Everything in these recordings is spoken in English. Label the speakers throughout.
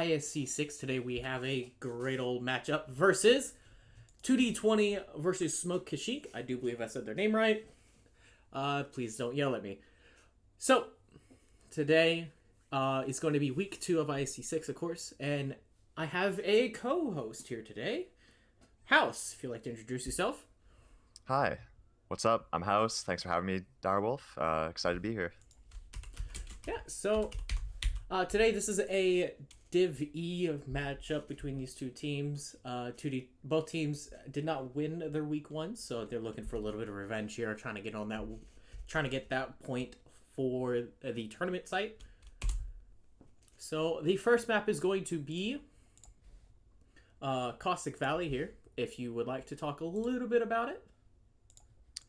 Speaker 1: ISC 6. Today we have a great old matchup versus 2D20 versus Smoke Keshik. I do believe I said their name right. Please don't yell at me. So, today is going to be week 2 of ISC 6, of course, and I have a co-host here today. House, if you'd like to introduce yourself.
Speaker 2: Hi, what's up? I'm House. Thanks for having me, Direwolf. Excited to be here.
Speaker 1: Yeah, so today this is a Div E matchup between these two teams. Both teams did not win their week 1, so they're looking for a little bit of revenge here, trying to get that point for the tournament site. So the first map is going to be Caustic Valley here. If you would like to talk a little bit about it.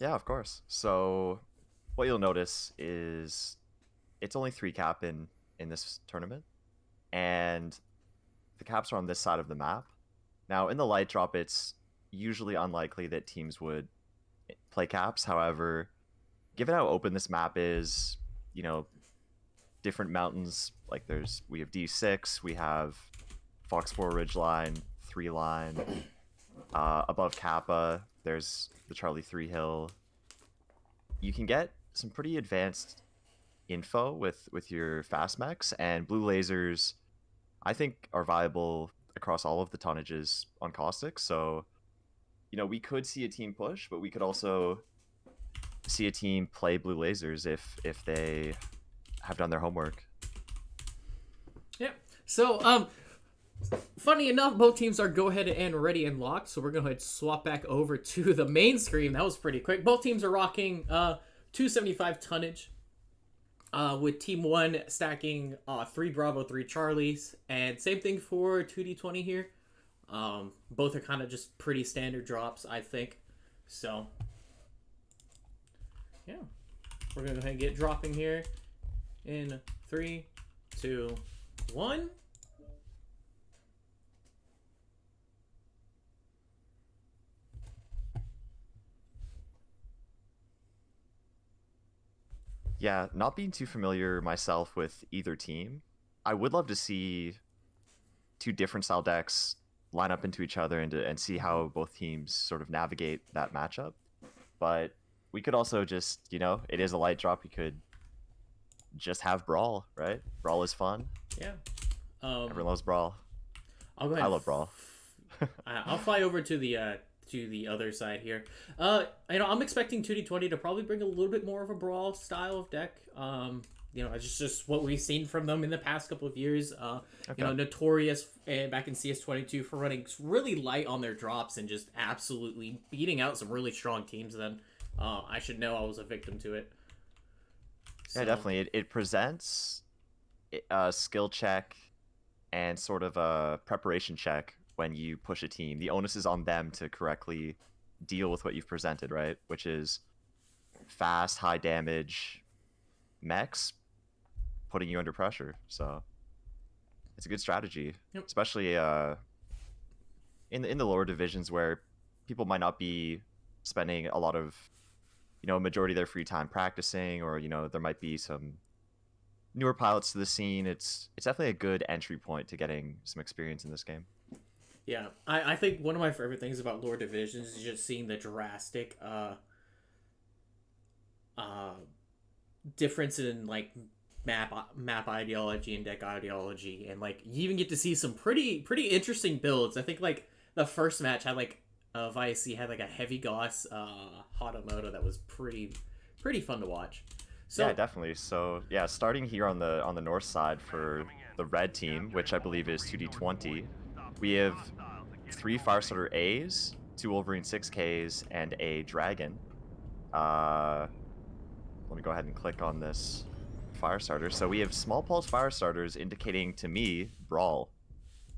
Speaker 2: Yeah, of course. So what you'll notice is it's only 3 cap in this tournament, and the caps are on this side of the map. Now, in the light drop, it's usually unlikely that teams would play caps. However, given how open this map is, different mountains, like we have D6, we have Fox 4 Ridgeline, 3 line, above Kappa, there's the Charlie 3 hill. You can get some pretty advanced info with your fast mechs, and blue lasers I think are viable across all of the tonnages on Caustic. So we could see a team push, but we could also see a team play blue lasers if they have done their homework.
Speaker 1: Yeah. So funny enough, both teams are go ahead and ready and locked, so we're going to swap back over to the main screen. That was pretty quick. Both teams are rocking 275 tonnage, with Team 1 stacking 3 Bravo, 3 Charlies, and same thing for 2D20 here. Both are kind of just pretty standard drops, I think. So, yeah. We're going to go ahead and get dropping here in 3, 2, 1.
Speaker 2: Yeah, not being too familiar myself with either team, I would love to see 2 different style decks line up into each other and see how both teams sort of navigate that matchup. But we could also just, it is a light drop. We could just have Brawl, right? Brawl is fun.
Speaker 1: Yeah.
Speaker 2: Everyone loves Brawl.
Speaker 1: I'll go ahead.
Speaker 2: I love Brawl.
Speaker 1: I'll fly over to the other side here. I'm expecting 2D20 to probably bring a little bit more of a Brawl style of deck. It's just what we've seen from them in the past couple of years. Okay. Notorious back in CS22 for running really light on their drops and just absolutely beating out some really strong teams. Then I should know I was a victim to it.
Speaker 2: So. Yeah, definitely. It presents a skill check and sort of a preparation check. When you push a team, the onus is on them to correctly deal with what you've presented, right? Which is fast, high damage mechs putting you under pressure. So it's a good strategy, especially in the lower divisions where people might not be spending a lot of majority of their free time practicing, or there might be some newer pilots to the scene. It's definitely a good entry point to getting some experience in this game.
Speaker 1: Yeah, I think one of my favorite things about lower divisions is just seeing the drastic difference in like map ideology and deck ideology, and like you even get to see some pretty interesting builds. I think like the first match had of ISC had like a heavy Goss Hatamoto that was pretty fun to watch. So,
Speaker 2: yeah, definitely. So yeah, starting here on the north side for the red team, which I believe is 2D20. We have 3 Firestarter A's, 2 Wolverine 6Ks, and a Dragon. Let me go ahead and click on this Firestarter. So we have small pulse Firestarters indicating to me Brawl.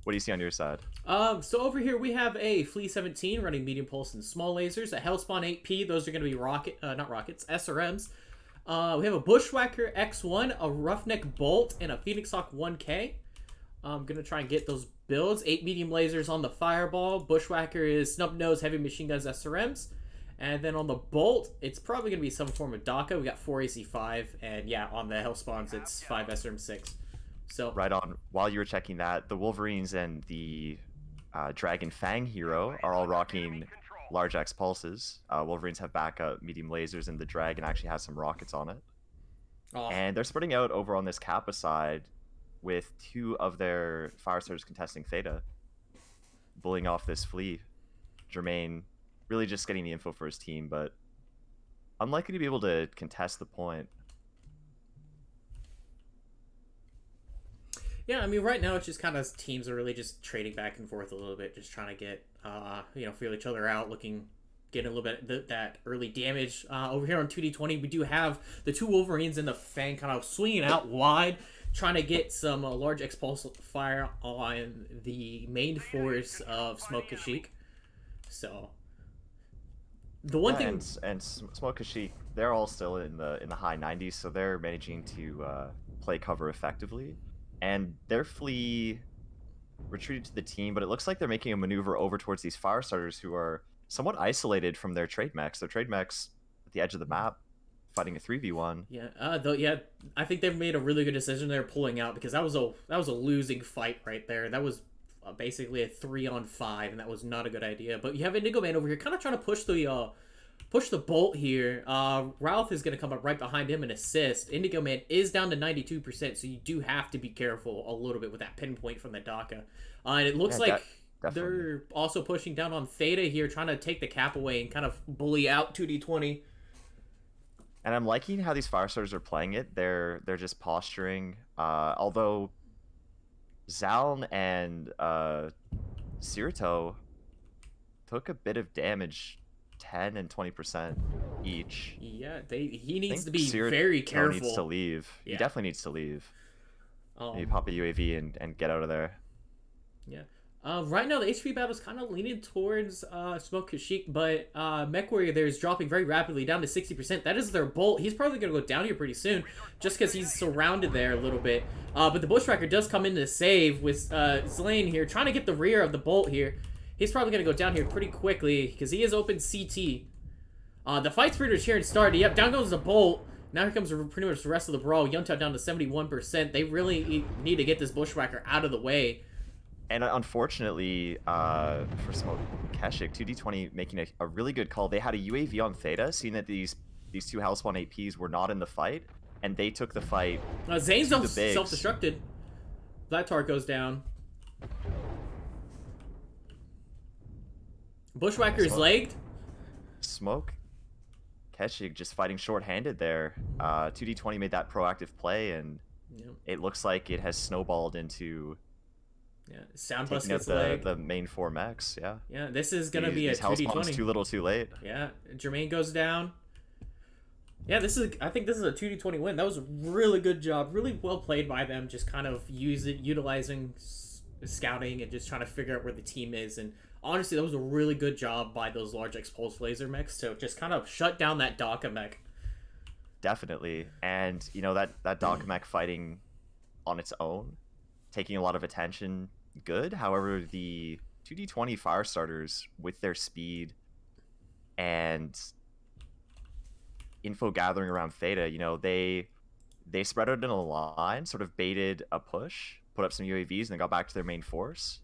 Speaker 2: What do you see on your side?
Speaker 1: So over here we have a Flea 17 running medium pulse and small lasers, a Hellspawn 8P. Those are going to be SRMs. We have a Bushwhacker X1, a Roughneck Bolt, and a Phoenix Hawk 1K. I'm going to try and get those builds. 8 medium lasers on the Fireball. Bushwhacker is Snub Nose, Heavy Machine Guns, SRMs. And then on the Bolt, it's probably going to be some form of DACA. We got 4 AC5. And yeah, on the Hellspawns, it's 5 SRM6. So
Speaker 2: Right on. While you were checking that, the Wolverines and the Dragon Fang hero are all rocking large X pulses. Wolverines have backup medium lasers, and the Dragon actually has some rockets on it.
Speaker 1: oh
Speaker 2: And they're spreading out over on this Kappa side with two of their Firestarters contesting Theta, bullying off this fleet. Jermaine really just getting the info for his team, but unlikely to be able to contest the point.
Speaker 1: yeah, I mean, right now it's just kind of teams are really just trading back and forth a little bit, just trying to get feel each other out, getting a little bit that early damage. Over here on 2D20, we do have the two Wolverines and the Fang kind of swinging out wide, trying to get some large expulse fire on the main force of Smoke Keshik. So the one thing,
Speaker 2: and Smoke Keshik, they're all still in the high 90s, so they're managing to play cover effectively. And their flea retreated to the team, but it looks like they're making a maneuver over towards these Firestarters who are somewhat isolated from their trade mechs. Their trade mechs at the edge of the map, fighting a 3v1.
Speaker 1: Yeah, I think they've made a really good decision. They're pulling out because that was a losing fight right there. That was basically a 3-on-5, and that was not a good idea. But you have Indigo Man over here, kind of trying to push the bolt here. Ralph is going to come up right behind him and assist. Indigo Man is down to 92%, so you do have to be careful a little bit with that pinpoint from the Daka. And it looks like they're also pushing down on Theta here, trying to take the cap away and kind of bully out 2D20.
Speaker 2: And I'm liking how these Firestarters are playing it. They're just posturing. Although Zaln and Sirito took a bit of damage, 10 and 20% each.
Speaker 1: Yeah, he needs to be very careful.
Speaker 2: Needs to leave. Yeah. He definitely needs to leave. Maybe pop a UAV and get out of there.
Speaker 1: Yeah. Right now, the HP battle is kind of leaning towards Smoke Keshik, but Mech Warrior there is dropping very rapidly down to 60%. That is their bolt. He's probably going to go down here pretty soon, just because he's surrounded there a little bit. But the Bushwhacker does come in to save with Zlane here, trying to get the rear of the bolt here. He's probably going to go down here pretty quickly, because he is open CT. The Fight Spirit's here and started. Yep, down goes the bolt. Now here comes pretty much the rest of the brawl. Yunta down to 71%. They really need to get this Bushwhacker out of the way.
Speaker 2: And unfortunately, for Smoke Keshik, 2D20 making a really good call. They had a UAV on Theta, seeing that these two Hellspawn APs were not in the fight, and they took the fight.
Speaker 1: Zane's self-destructed. Vlatar goes down. Bushwhacker is legged.
Speaker 2: Smoke Keshik just fighting short-handed there. 2D20 made that proactive play, and it looks like it has snowballed into...
Speaker 1: Yeah, Soundbus
Speaker 2: gets the main 4 mechs, yeah.
Speaker 1: Yeah, this is going to be a 2D20.
Speaker 2: Too little, too late.
Speaker 1: Yeah, Jermaine goes down. Yeah, I think this is a 2D20 win. That was a really good job. Really well played by them, just kind of utilizing scouting and just trying to figure out where the team is. And honestly, that was a really good job by those large X-Pulse laser mechs to just kind of shut down that Daka mech.
Speaker 2: Definitely. And, that Daka mech fighting on its own, taking a lot of attention, good. However, the 2D20 Firestarters, with their speed and info gathering around Theta, they spread out in a line, sort of baited a push, put up some UAVs, and then got back to their main force.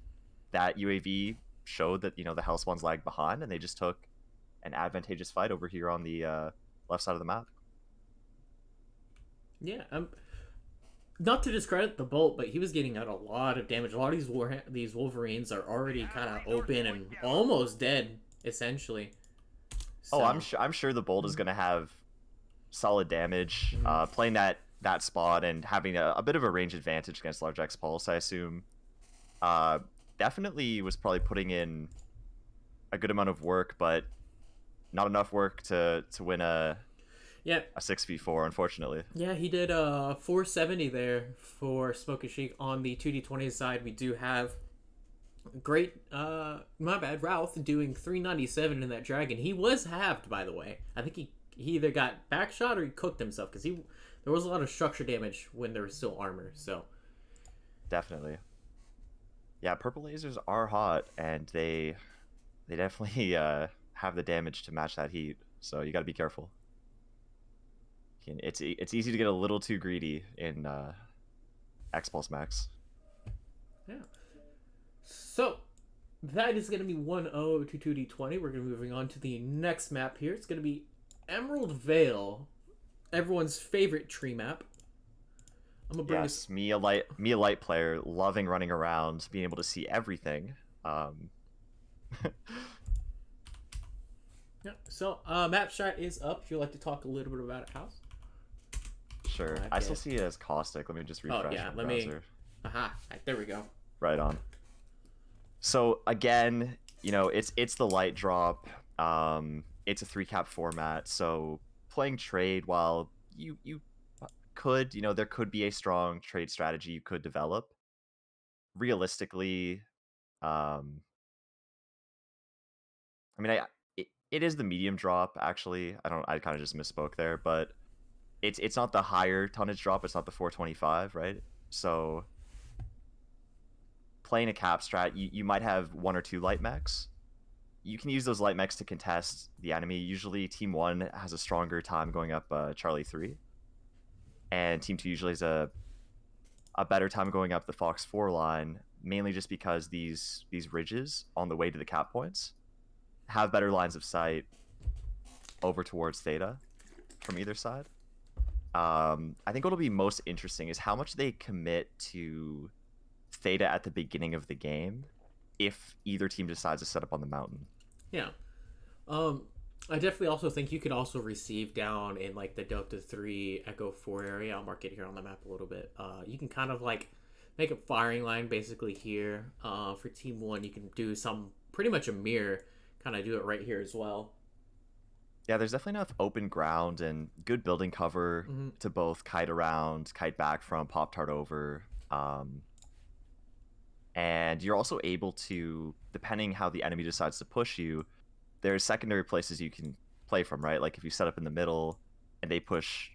Speaker 2: That UAV showed that, the Hellspawns lagged behind, and they just took an advantageous fight over here on the left side of the map.
Speaker 1: Yeah, not to discredit the bolt, but he was getting out a lot of damage. A lot of these Wolverines are already kind of open and almost dead, essentially. So.
Speaker 2: Oh, I'm sure the bolt is going to have solid damage. Playing that spot and having a bit of a range advantage against large X Pulse, I assume. Definitely was probably putting in a good amount of work, but not enough work to win a 6v4, unfortunately. Yeah,
Speaker 1: he did 470 there for Smoke Keshik. On the 2D20 side, we do have Ralph doing 397 in that Dragon. He was halved, by the way. I think he either got backshot or he cooked himself, because there was a lot of structure damage when there was still armor. So
Speaker 2: definitely. Yeah, purple lasers are hot, and they definitely have the damage to match that heat. So you got to be careful. It's easy to get a little too greedy in X-Pulse Max.
Speaker 1: Yeah. So that is going to be 1-0 to 2D20. We're going to be moving on to the next map here. It's going to be Emerald Vale, everyone's favorite tree map. I'm gonna bring
Speaker 2: Yes, me a light player, loving running around, being able to see everything.
Speaker 1: Yeah. So map strat is up. If you'd like to talk a little bit about it, House.
Speaker 2: Sure. I still see it as caustic. Let me just refresh
Speaker 1: yeah.
Speaker 2: my browser.
Speaker 1: Aha. Right, there we go.
Speaker 2: Right on. So again, it's the light drop. It's a 3-cap format, so playing trade, while you could, there could be a strong trade strategy you could develop. Realistically, I mean, it is the medium drop, actually. I kind of just misspoke there, but it's not the higher tonnage drop. It's not the 425, right? So playing a cap strat, you might have 1 or 2 light mechs. You can use those light mechs to contest the enemy. Usually Team 1 has a stronger time going up Charlie 3. And Team 2 usually has a better time going up the Fox 4 line, mainly just because these ridges on the way to the cap points have better lines of sight over towards Theta from either side. I think what'll be most interesting is how much they commit to Theta at the beginning of the game if either team decides to set up on the mountain.
Speaker 1: Yeah. I definitely also think you could also receive down in like the Delta 3 Echo 4 area. I'll mark it here on the map a little bit. You can kind of like make a firing line basically here. For Team 1, you can do some pretty much a mirror, kind of do it right here as well.
Speaker 2: Yeah, there's definitely enough open ground and good building cover to both kite around, kite back from, pop tart over. And you're also able to, depending how the enemy decides to push you, there's secondary places you can play from, right? Like if you set up in the middle and they push,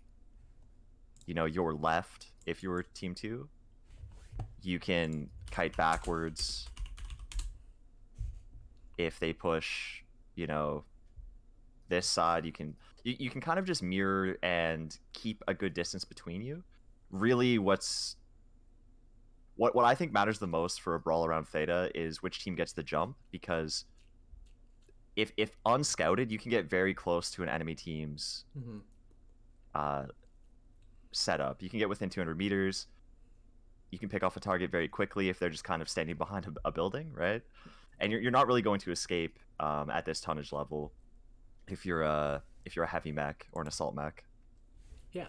Speaker 2: your left, if you're Team 2, you can kite backwards. If they push, this side, you can kind of just mirror and keep a good distance between you. Really, what I think matters the most for a brawl around Theta is which team gets the jump, because if unscouted, you can get very close to an enemy team's setup. You can get within 200 meters. You can pick off a target very quickly if they're just kind of standing behind a building, right? And you're not really going to escape at this tonnage level if you're a heavy mech or an assault mech.
Speaker 1: Yeah.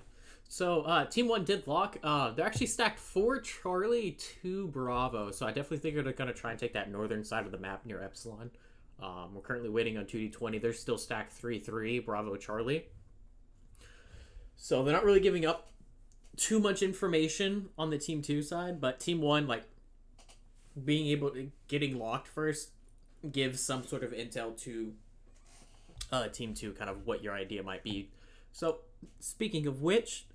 Speaker 1: So Team 1 did lock. They're actually stacked 4 Charlie, 2 Bravo. So I definitely think they're going to try and take that northern side of the map near Epsilon. We're currently waiting on 2D20. They're still stacked 3-3, Bravo, Charlie. So they're not really giving up too much information on the Team 2 side, but Team 1, like, being able to getting locked first gives some sort of intel to Team 2, kind of what your idea might be. So, speaking of which,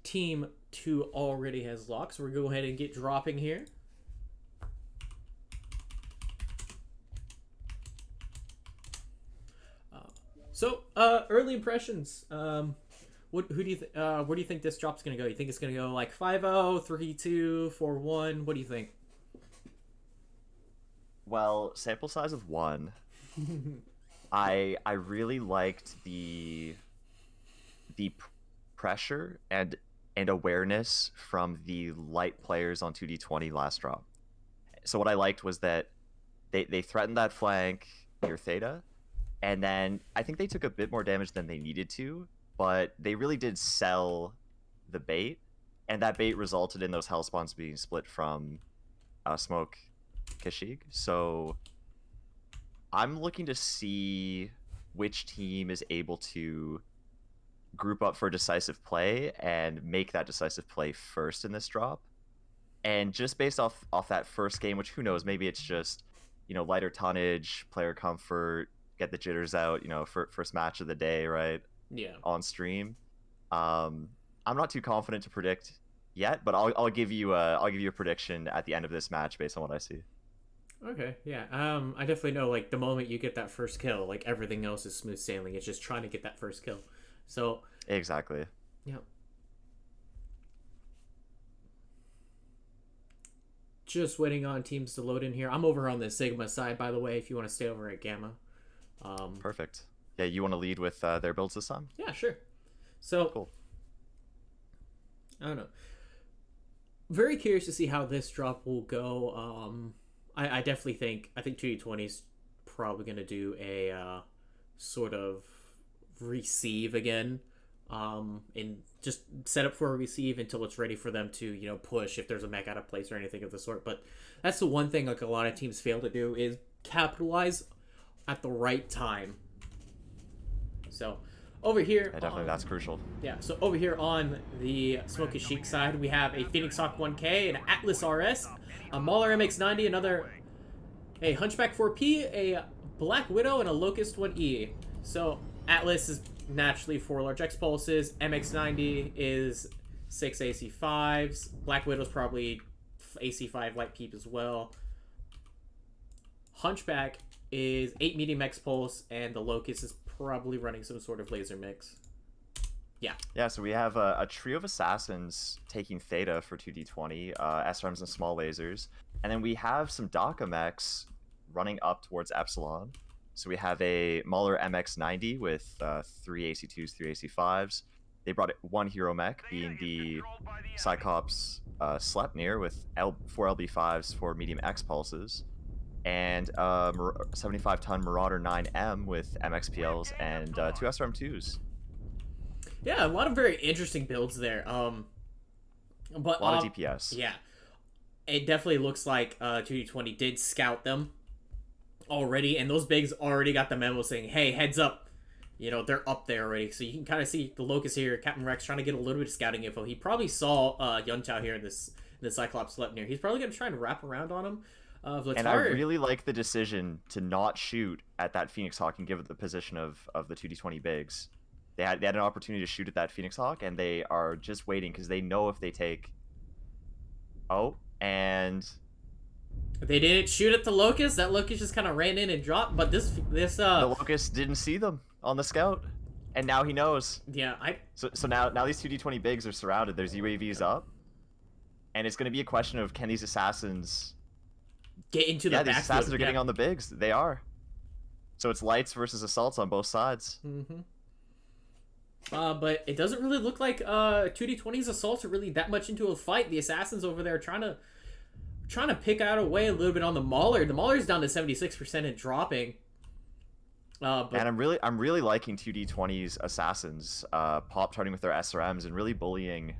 Speaker 1: Team 2 already has locked, so we're going to go ahead and get dropping here. Early impressions. Where do you think this drop's gonna go? You think it's gonna go like 5-0, 3-2, 4-1? What do you think?
Speaker 2: Well, sample size of 1. I really liked the pressure and awareness from the light players on 2D20 last drop. So what I liked was that they threatened that flank near Theta, and then I think they took a bit more damage than they needed to, but they really did sell the bait, and that bait resulted in those hell spawns being split from Smoke Keshik. So I'm looking to see which team is able to group up for decisive play and make that decisive play first in this drop. And just based off that first game, which who knows, maybe it's just, lighter tonnage, player comfort, get the jitters out, first match of the day, right?
Speaker 1: Yeah.
Speaker 2: On stream. I'm not too confident to predict yet, but I'll give you a prediction at the end of this match based on what I see.
Speaker 1: Okay, yeah. I definitely know, like, the moment you get that first kill, like, everything else is smooth sailing. It's just trying to get that first kill. So
Speaker 2: Exactly.
Speaker 1: yeah. just waiting on teams to load in here. I'm over on the Sigma side, by the way, if you want to stay over at Gamma.
Speaker 2: Perfect. Yeah, you want to lead with their builds this time?
Speaker 1: Yeah, sure. So,
Speaker 2: Cool.
Speaker 1: I don't know. Very curious to see how this drop will go. I definitely think 2D20 is probably going to do a sort of receive again, and just set up for a receive until it's ready for them to push if there's a mech out of place or anything of the sort. But that's the one thing like a lot of teams fail to do is capitalize at the right time. So over here,
Speaker 2: Yeah, that's crucial.
Speaker 1: Yeah, so over here on the Smoke Keshik side, we have a Phoenix Hawk 1K, an Atlas RS, a Mauler MX90, a Hunchback 4P, a Black Widow, and a Locust 1E. So Atlas is naturally 4 large X pulses, MX90 is 6 AC5s, Black Widow's probably AC5 light peep as well. Hunchback is 8 medium X pulse, and the Locust is probably running some sort of laser mix. Yeah,
Speaker 2: so we have a trio of assassins taking Theta for 2D20, SRMs and small lasers, and then we have some DACA mechs running up towards Epsilon. So we have a Mauler MX90 with 3 AC2s, 3 AC5s. They brought 1 hero mech, being the Cyclops Sleipnir with 4 LB5s for medium X pulses, and 75-ton Marauder 9M with MXPLs and 2 SRM2s.
Speaker 1: Yeah, a lot of very interesting builds there. But
Speaker 2: A lot of DPS.
Speaker 1: Yeah, it definitely looks like 2D20 did scout them already, and those bigs already got the memo saying, "Hey, heads up, they're up there already." So you can kind of see the Locust here, Captain Rex trying to get a little bit of scouting info. He probably saw Yuntao here in the Cyclops Sleipnir. He's probably gonna try and wrap around on him.
Speaker 2: And I really like the decision to not shoot at that Phoenix Hawk and give it the position of the 2D20 bigs. They had an opportunity to shoot at that Phoenix Hawk, and they are just waiting because they know if they take... Oh, and...
Speaker 1: They didn't shoot at the Locust. That Locust just kind of ran in and dropped, but this
Speaker 2: The Locust didn't see them on the scout, and now he knows.
Speaker 1: Yeah,
Speaker 2: So now these 2D20 bigs are surrounded. There's UAVs up, and it's going to be a question of can these assassins...
Speaker 1: get into the backfield.
Speaker 2: These assassins are getting on the bigs. They are. So it's lights versus assaults on both sides.
Speaker 1: Mm-hmm. But it doesn't really look like 2D20's assaults are really that much into a fight. The assassins over there are trying to pick out a way a little bit on the Mauler. The Mauler's down to 76% and dropping.
Speaker 2: And I'm really liking 2D20's assassins, pop charting with their SRMs and really bullying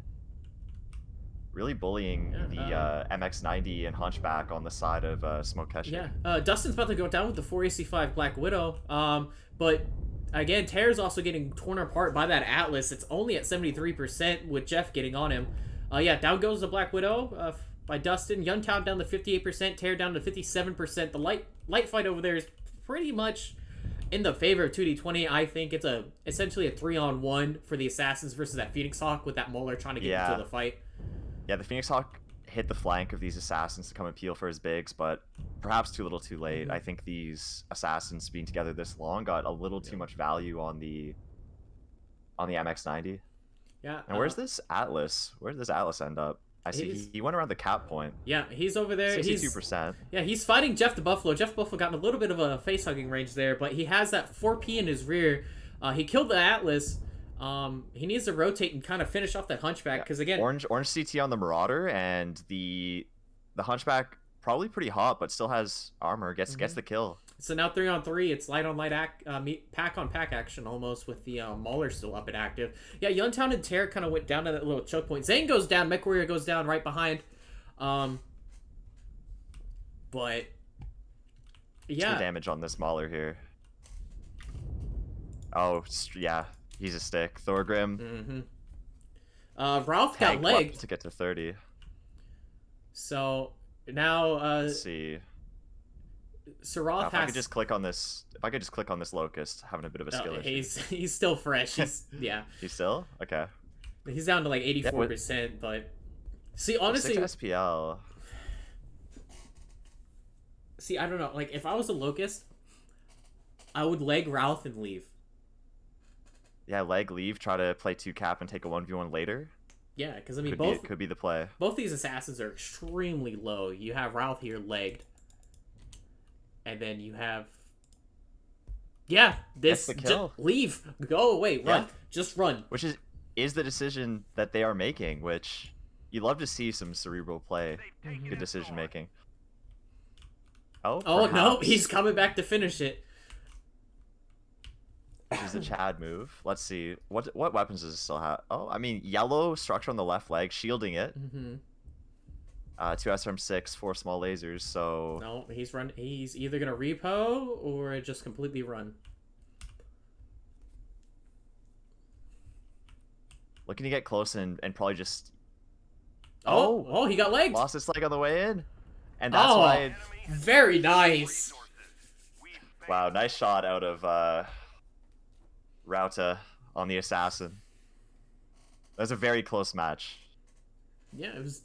Speaker 2: the MX90 and Hunchback on the side of Smoke Keshik.
Speaker 1: Yeah, Dustin's about to go down with the 4 AC5 Black Widow. But again, Terra's also getting torn apart by that Atlas. It's only at 73% with Jeff getting on him. Down goes the Black Widow by Dustin. Yuntao down to 58%, Terra down to 57%. The light fight over there is pretty much in the favor of 2D20. I think it's essentially a 3-on-1 for the assassins versus that Phoenix Hawk with that Mauler trying to get into the fight.
Speaker 2: Yeah, the Phoenix Hawk hit the flank of these assassins to come and peel for his bigs, but perhaps too little too late.
Speaker 1: Mm-hmm.
Speaker 2: I think these assassins being together this long got a little too much value on the MX90.
Speaker 1: Yeah.
Speaker 2: And where's this Atlas? Where did this Atlas end up? I see he went around the cap point.
Speaker 1: Yeah, he's over there.
Speaker 2: 62%.
Speaker 1: He's fighting Jeff the Buffalo. Jeff Buffalo got in a little bit of a face-hugging range there, but he has that 4P in his rear. He killed the Atlas. He needs to rotate and kind of finish off that Hunchback because again,
Speaker 2: orange CT on the Marauder, and the Hunchback probably pretty hot, but still has armor. Gets the kill.
Speaker 1: So now 3-on-3. It's light on light pack on pack action almost with the Mauler still up and active. Yeah, Yuntao and Terra kind of went down to that little choke point. Zane goes down. MechWarrior goes down right behind. But yeah,
Speaker 2: damage on this Mauler here. Oh yeah. He's a stick. Thorgrim.
Speaker 1: Mm-hmm. Ralph got legged
Speaker 2: to get to 30.
Speaker 1: So now,
Speaker 2: let's see.
Speaker 1: So Ralph
Speaker 2: if I could just click on this Locust, having a bit of a skill issue.
Speaker 1: He's still fresh. He's
Speaker 2: He's still okay.
Speaker 1: He's down to like 84%, but see, honestly,
Speaker 2: 6 SPL.
Speaker 1: See, I don't know. Like, if I was a Locust, I would leg Ralph and leave.
Speaker 2: Yeah, leave, try to play 2 cap and take a 1v1 later.
Speaker 1: Yeah, because I mean,
Speaker 2: could be the play.
Speaker 1: both these assassins are extremely low. You have Ralph here legged, and then you have
Speaker 2: Gets
Speaker 1: this
Speaker 2: the kill.
Speaker 1: leave, go away, run,
Speaker 2: Yeah.
Speaker 1: just run.
Speaker 2: Which is the decision that they are making, which you love to see some cerebral play, good decision making. Oh,
Speaker 1: Oh no,
Speaker 2: perhaps.
Speaker 1: he's coming back to finish it.
Speaker 2: Which is a Chad move. Let's see. What weapons does it still have? Oh, I mean, yellow structure on the left leg, shielding it. 2 SRM6, 4 small lasers, so...
Speaker 1: No, he's either gonna repo or just completely run.
Speaker 2: Looking to get close and probably just...
Speaker 1: Oh, he got legged.
Speaker 2: Lost his leg on the way in. And that's
Speaker 1: Oh,
Speaker 2: why...
Speaker 1: very nice.
Speaker 2: Wow, nice shot out of Rauta on the assassin. That was a very close match.
Speaker 1: Yeah, it was...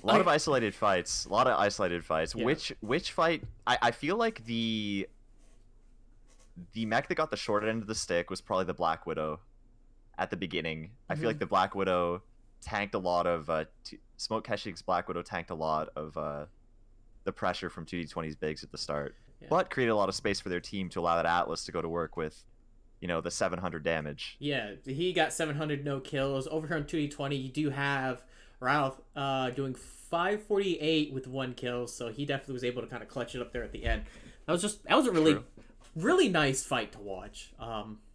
Speaker 2: A lot of isolated fights. A lot of isolated fights.
Speaker 1: Yeah.
Speaker 2: Which fight... I feel like the mech that got the short end of the stick was probably the Black Widow at the beginning. I feel like the Black Widow tanked a lot of... Smoke Keshik's Black Widow tanked a lot of the pressure from 2D20's bigs at the start.
Speaker 1: Yeah.
Speaker 2: But created a lot of space for their team to allow that Atlas to go to work with, you know, the 700 damage.
Speaker 1: Yeah, he got 700 no kills. Over here on 2D20, you do have Ralph doing 548 with 1 kill, so he definitely was able to kind of clutch it up there at the end. That was a really nice fight to watch.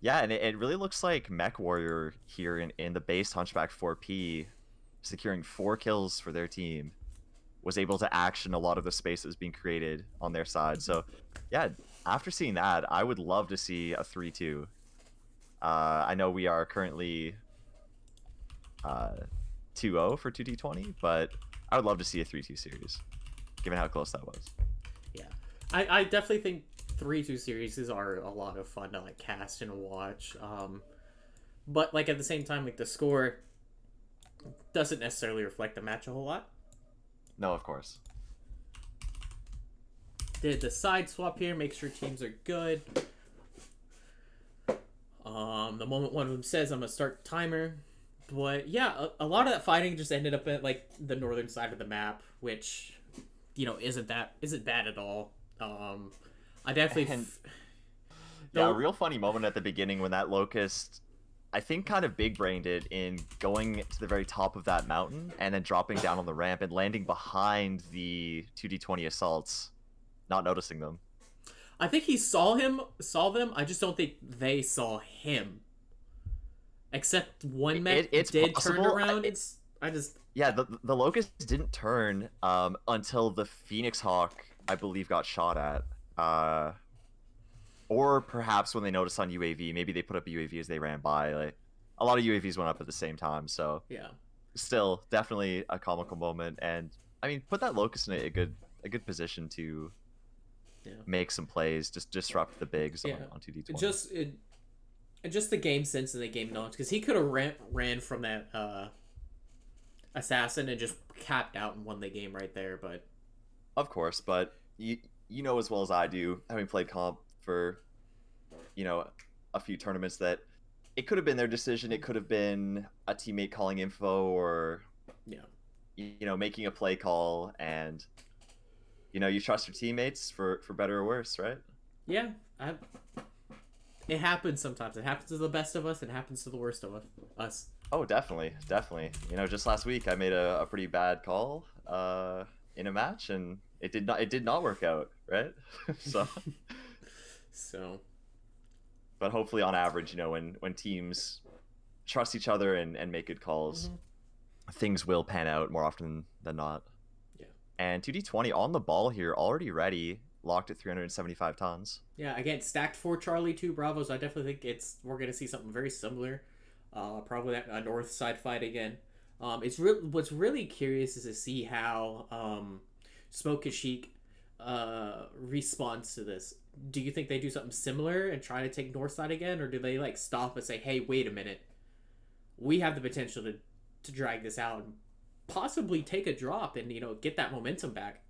Speaker 2: Yeah, and it really looks like Mech Warrior here in the base Hunchback 4P, securing 4 kills for their team, was able to action a lot of the space that was being created on their side. So, yeah, after seeing that, I would love to see a 3-2. I know we are currently 2-0 for 2D20, but I would love to see a 3-2 series, given how close that was.
Speaker 1: Yeah, I definitely think 3-2 series are a lot of fun to like cast and watch. But like at the same time, like the score doesn't necessarily reflect the match a whole lot.
Speaker 2: No, of course.
Speaker 1: Did the side swap here, make sure teams are good. The moment one of them says I'm gonna start timer. But yeah, a lot of that fighting just ended up at like the northern side of the map, which, you know, isn't bad at all. I definitely
Speaker 2: yeah, a real funny moment at the beginning when that Locust, I think, kind of big-brained it in going to the very top of that mountain and then dropping down on the ramp and landing behind the 2D20 assaults, not noticing them.
Speaker 1: I think he saw them. I just don't think they saw him. Except one mech did turn around.
Speaker 2: Yeah, the Locust didn't turn until the Phoenix Hawk, I believe, got shot at. Or perhaps when they noticed on UAV, maybe they put up a UAV as they ran by. Like, a lot of UAVs went up at the same time, so
Speaker 1: yeah.
Speaker 2: Still, definitely a comical moment, and I mean, put that Locust in a good position to make some plays, just disrupt the bigs on 2D20.
Speaker 1: Just the game sense and the game knowledge, because he could have ran from that assassin and just capped out and won the game right there. But
Speaker 2: of course, but you know as well as I do, having played comp for, you know, a few tournaments, that it could have been their decision. It could have been a teammate calling info, or you know, making a play call, and you know, you trust your teammates for better or worse, right?
Speaker 1: Yeah, it happens sometimes. It happens to the best of us. It happens to the worst of us.
Speaker 2: Oh, definitely. You know, just last week I made a pretty bad call in a match, and it did not work out, right?
Speaker 1: So,
Speaker 2: but hopefully, on average, you know, when teams trust each other and make good calls, things will pan out more often than not.
Speaker 1: Yeah.
Speaker 2: And 2D20 on the ball here, already ready, locked at 375 tons.
Speaker 1: Yeah, again, stacked 4 Charlie, 2 Bravos. I definitely think we're gonna see something very similar. Probably a north side fight again. What's really curious is to see how Smoke Keshik responds to this. Do you think they do something similar and try to take north side again, or do they like stop and say, "Hey, wait a minute, we have the potential to drag this out and possibly take a drop and, you know, get that momentum back"?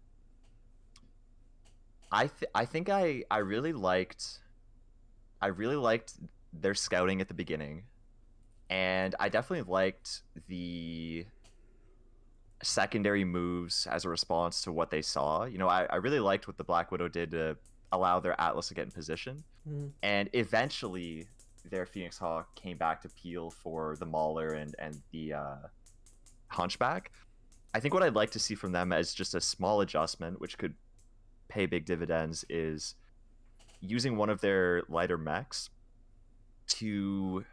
Speaker 2: I think I really liked their scouting at the beginning. And I definitely liked the secondary moves as a response to what they saw. I really liked what the Black Widow did to allow their Atlas to get in position.
Speaker 1: Mhm.
Speaker 2: And eventually, their Phoenix Hawk came back to peel for the Mauler and the Hunchback. I think what I'd like to see from them as just a small adjustment, which could pay big dividends, is using one of their lighter mechs to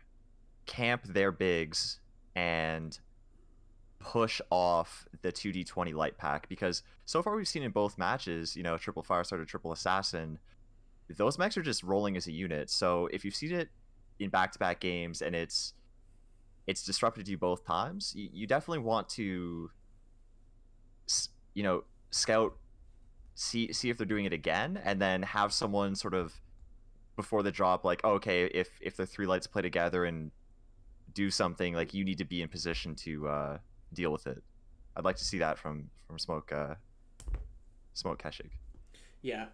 Speaker 2: camp their bigs and push off the 2d20 light pack, because so far we've seen in both matches, triple Firestarter, triple Assassin, those mechs are just rolling as a unit. So if you've seen it in back-to-back games and it's disrupted you both times, you definitely want to scout, see if they're doing it again, and then have someone sort of before the drop, like, okay, if the three lights play together and do something, like, you need to be in position to deal with it. I'd like to see that from Smoke Keshik.
Speaker 1: Yeah.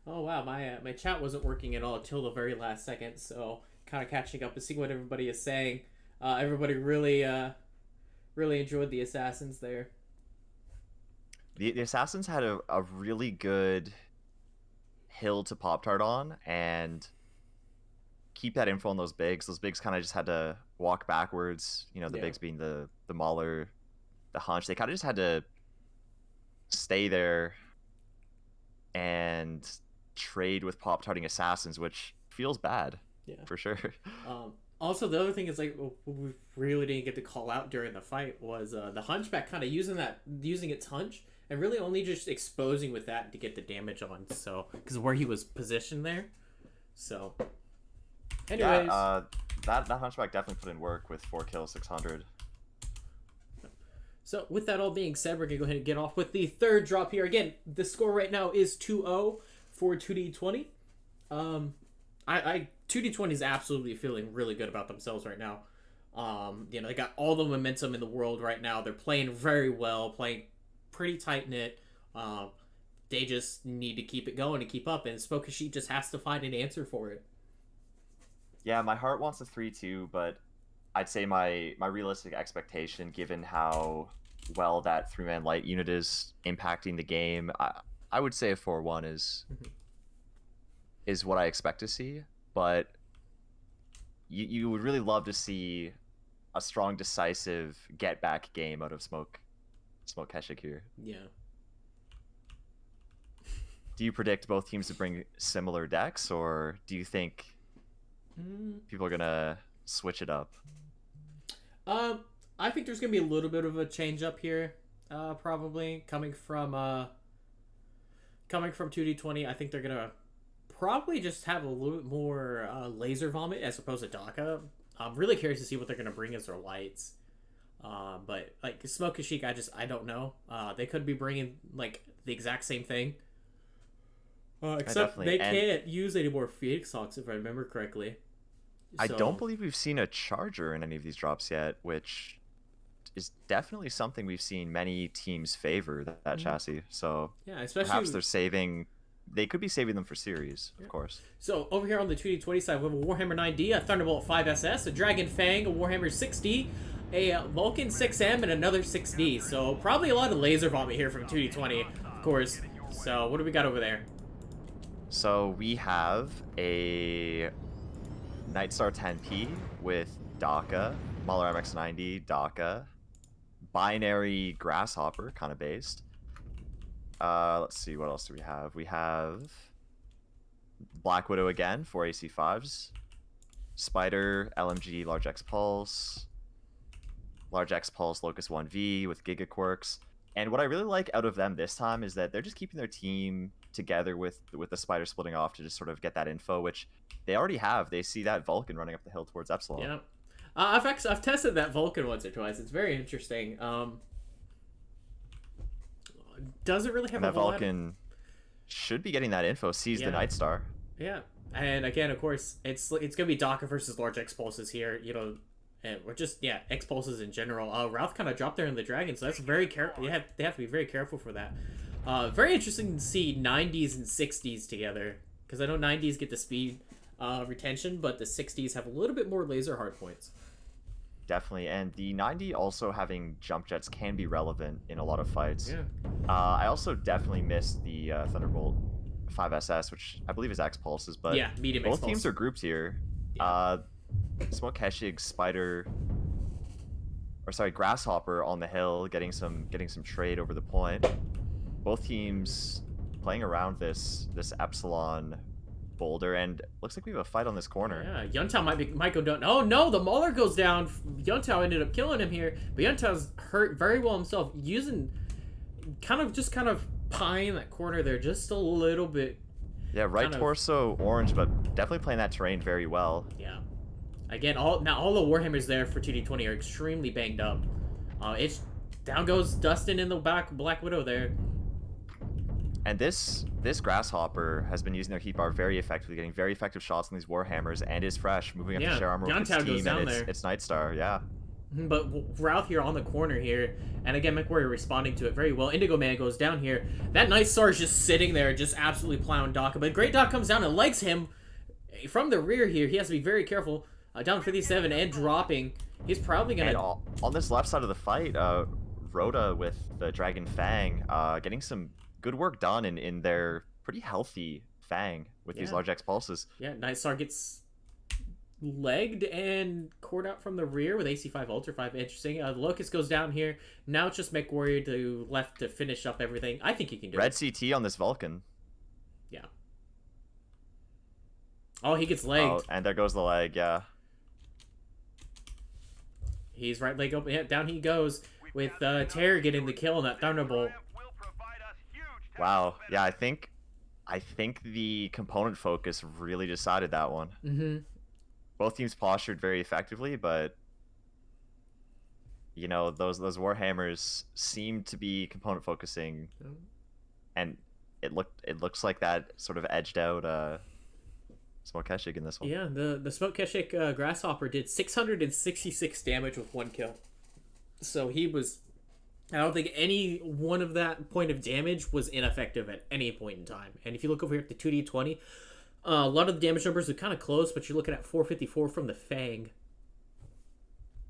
Speaker 1: Oh wow, my chat wasn't working at all till the very last second, so kind of catching up and seeing what everybody is saying. Everybody really enjoyed the assassins there.
Speaker 2: The Assassins had a really good hill to Pop Tart on, and keep that info on those bigs. Those bigs kind of just had to walk backwards. The bigs being the Mauler, the Hunch. They kind of just had to stay there and trade with Pop Tarting Assassins, which feels bad.
Speaker 1: Yeah,
Speaker 2: for sure.
Speaker 1: Also, the other thing is, like, we really didn't get to call out during the fight was the Hunchback kind of using its hunch and really only just exposing with that to get the damage on. So, because where he was positioned there. So, anyways,
Speaker 2: that Hunchback definitely put in work with 4 kills, 600.
Speaker 1: So, with that all being said, we're gonna go ahead and get off with the third drop here. Again, the score right now is 2-0 for 2D20. 2D20 is absolutely feeling really good about themselves right now. They got all the momentum in the world right now. They're playing very well, playing pretty tight knit. They just need to keep it going and keep up, and Keshik just has to find an answer for it.
Speaker 2: Yeah, my heart wants a 3-2, but I'd say my realistic expectation, given how well that 3-man light unit is impacting the game, I would say a 4-1 is what I expect to see. But you would really love to see a strong, decisive get-back game out of Smoke Keshik here.
Speaker 1: Yeah.
Speaker 2: Do you predict both teams to bring similar decks, or do you think people are going to switch it up?
Speaker 1: I think there's going to be a little bit of a change up here, probably, coming from 2D20. I think they're going to probably just have a little bit more laser vomit as opposed to Daka. I'm really curious to see what they're going to bring as their lights. But like Smoke Keshik, I don't know. They could be bringing like the exact same thing. Except they can't use any more Phoenix Hawks if I remember correctly.
Speaker 2: I don't believe we've seen a Charger in any of these drops yet, which is definitely something we've seen many teams favor, that chassis. So
Speaker 1: yeah, especially
Speaker 2: perhaps they could be saving them for series, of course.
Speaker 1: So over here on the 2D20 side, we have a Warhammer 9D, a Thunderbolt 5SS, a Dragon Fang, a Warhammer 6D, a Vulcan 6M, and another 6D. So probably a lot of laser vomit here from 2D20, of course. So what do we got over there?
Speaker 2: So we have a Nightstar 10P with Daka, Mauler MX90, Daka, Binary Grasshopper, kind of based. Let's see, what else do we have? We have Black Widow again, 4 AC5s, Spider, LMG, Large X Pulse, Large X Pulse, Locust 1V with Giga Quirks. And what I really like out of them this time is that they're just keeping their team together with the Spider splitting off to just sort of get that info, which they already have. They see that Vulcan running up the hill towards Epsilon.
Speaker 1: Yeah. I've tested that Vulcan once or twice. It's very interesting. Doesn't really have
Speaker 2: and that Vulcan should be getting that info, sees the Nightstar.
Speaker 1: Yeah. And again, of course, it's gonna be Daka versus Large X Pulses here, And we're just X pulses in general. Ralph kind of dropped there in the dragon, so that's very careful. They have to be very careful for that. Very interesting to see 90s and 60s together, because I know 90s get the speed retention, but the 60s have a little bit more laser hard points.
Speaker 2: Definitely, and the 90 also having jump jets can be relevant in a lot of fights.
Speaker 1: Yeah.
Speaker 2: I also definitely missed the Thunderbolt 5SS, which I believe is X pulses, but
Speaker 1: yeah, medium
Speaker 2: both
Speaker 1: X-pulse.
Speaker 2: teams are grouped here.
Speaker 1: Yeah.
Speaker 2: Smoke Keshik, Spider, or sorry, Grasshopper on the hill, getting some trade over the point. Both teams playing around this Epsilon boulder, and looks like we have a fight on this corner.
Speaker 1: Yeah, Yuntao might go down. Oh no, the Mauler goes down. Yuntao ended up killing him here, but Yuntao's hurt very well himself, using kind of pieing that corner there just a little bit.
Speaker 2: Yeah, right torso orange, but definitely playing that terrain very well.
Speaker 1: Yeah. Again, all the Warhammers there for 2D20 are extremely banged up. It's down goes Dustin in the back, Black Widow there.
Speaker 2: And this Grasshopper has been using their heat bar very effectively, getting very effective shots on these Warhammers, and is fresh, moving up to share armor with his team, and it's Nightstar, yeah.
Speaker 1: But Ralph here on the corner here, and again, MechWarrior responding to it very well. Indigo Man goes down here. That Nightstar is just sitting there, just absolutely plowing Daka. But Great Doc comes down and legs him from the rear here. He has to be very careful. Down 57 and dropping. He's probably going to...
Speaker 2: on this left side of the fight, Rhoda with the Dragon Fang, getting some good work done in their pretty healthy Fang with these large X pulses.
Speaker 1: Yeah, Nightstar gets legged and cored out from the rear with AC5 Ultra 5. Interesting. Locust goes down here. Now it's just MechWarrior to left to finish up everything. I think he can do
Speaker 2: Red CT on this Vulcan.
Speaker 1: Yeah. Oh, he gets legged.
Speaker 2: Oh, and there goes the leg, yeah.
Speaker 1: He's right leg open. Yeah, down he goes with Terror getting the kill on that Thunderbolt.
Speaker 2: Wow. Yeah, I think the component focus really decided that one.
Speaker 1: Mm-hmm.
Speaker 2: Both teams postured very effectively, but you know, those Warhammers seem to be component focusing, and it looks like that sort of edged out Smoke Keshik in this one.
Speaker 1: Yeah, the Smoke Keshik Grasshopper did 666 damage with 1 kill. So he was... I don't think any one of that point of damage was ineffective at any point in time. And if you look over here at the 2D20, a lot of the damage numbers are kind of close, but you're looking at 454 from the Fang.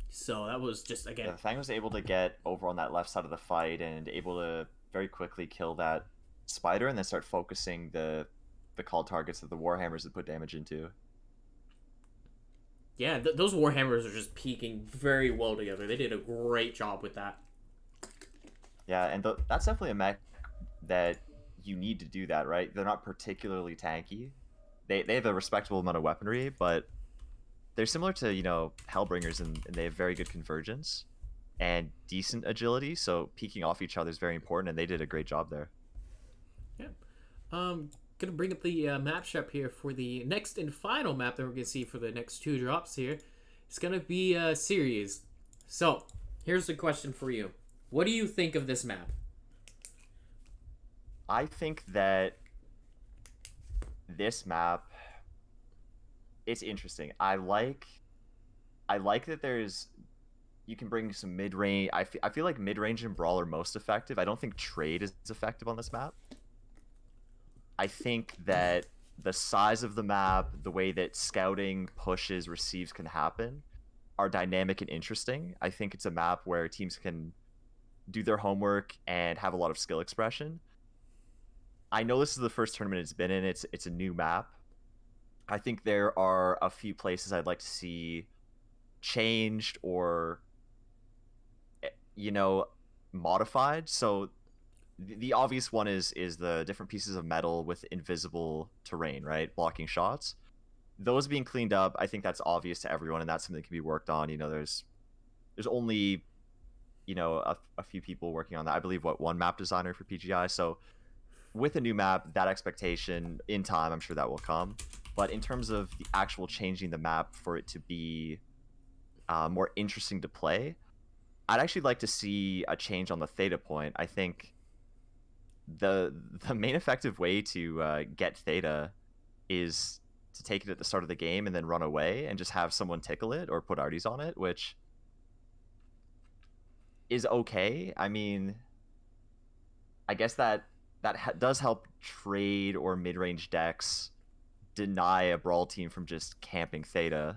Speaker 1: So that was just, again...
Speaker 2: Yeah, the Fang was able to get over on that left side of the fight and able to very quickly kill that Spider and then start focusing the call targets that the Warhammers had put damage into.
Speaker 1: Yeah, those Warhammers are just peaking very well together. They did a great job with that.
Speaker 2: Yeah, and that's definitely a mech that you need to do that, right? They're not particularly tanky. They have a respectable amount of weaponry, but they're similar to, you know, Hellbringers, and they have very good convergence and decent agility, so peeking off each other is very important, and they did a great job there.
Speaker 1: Yeah. Gonna bring up the map shop here for the next and final map that we're gonna see for the next 2 drops here. It's gonna be a series. So, here's the question for you. What do you think of this map?
Speaker 2: I think that this map, it's interesting. I like that you can bring some mid-range. I feel like mid-range and brawl are most effective. I don't think trade is effective on this map. I think that the size of the map, the way that scouting, pushes, receives can happen, are dynamic and interesting. I think it's a map where teams can do their homework and have a lot of skill expression. I know this is the first tournament it's been in. It's a new map. I think there are a few places I'd like to see changed or, you know, modified. So the obvious one is the different pieces of metal with invisible terrain, right? Blocking shots. Those being cleaned up, I think that's obvious to everyone, and that's something that can be worked on. You know, there's only, you know, a few people working on that. I believe, one map designer for PGI. So with a new map, that expectation in time, I'm sure that will come. But in terms of the actual changing the map for it to be more interesting to play, I'd actually like to see a change on the theta point. I think the main effective way to get theta is to take it at the start of the game and then run away and just have someone tickle it or put arties on it, which is okay. I mean, I guess that does help trade or mid-range decks deny a brawl team from just camping Theta,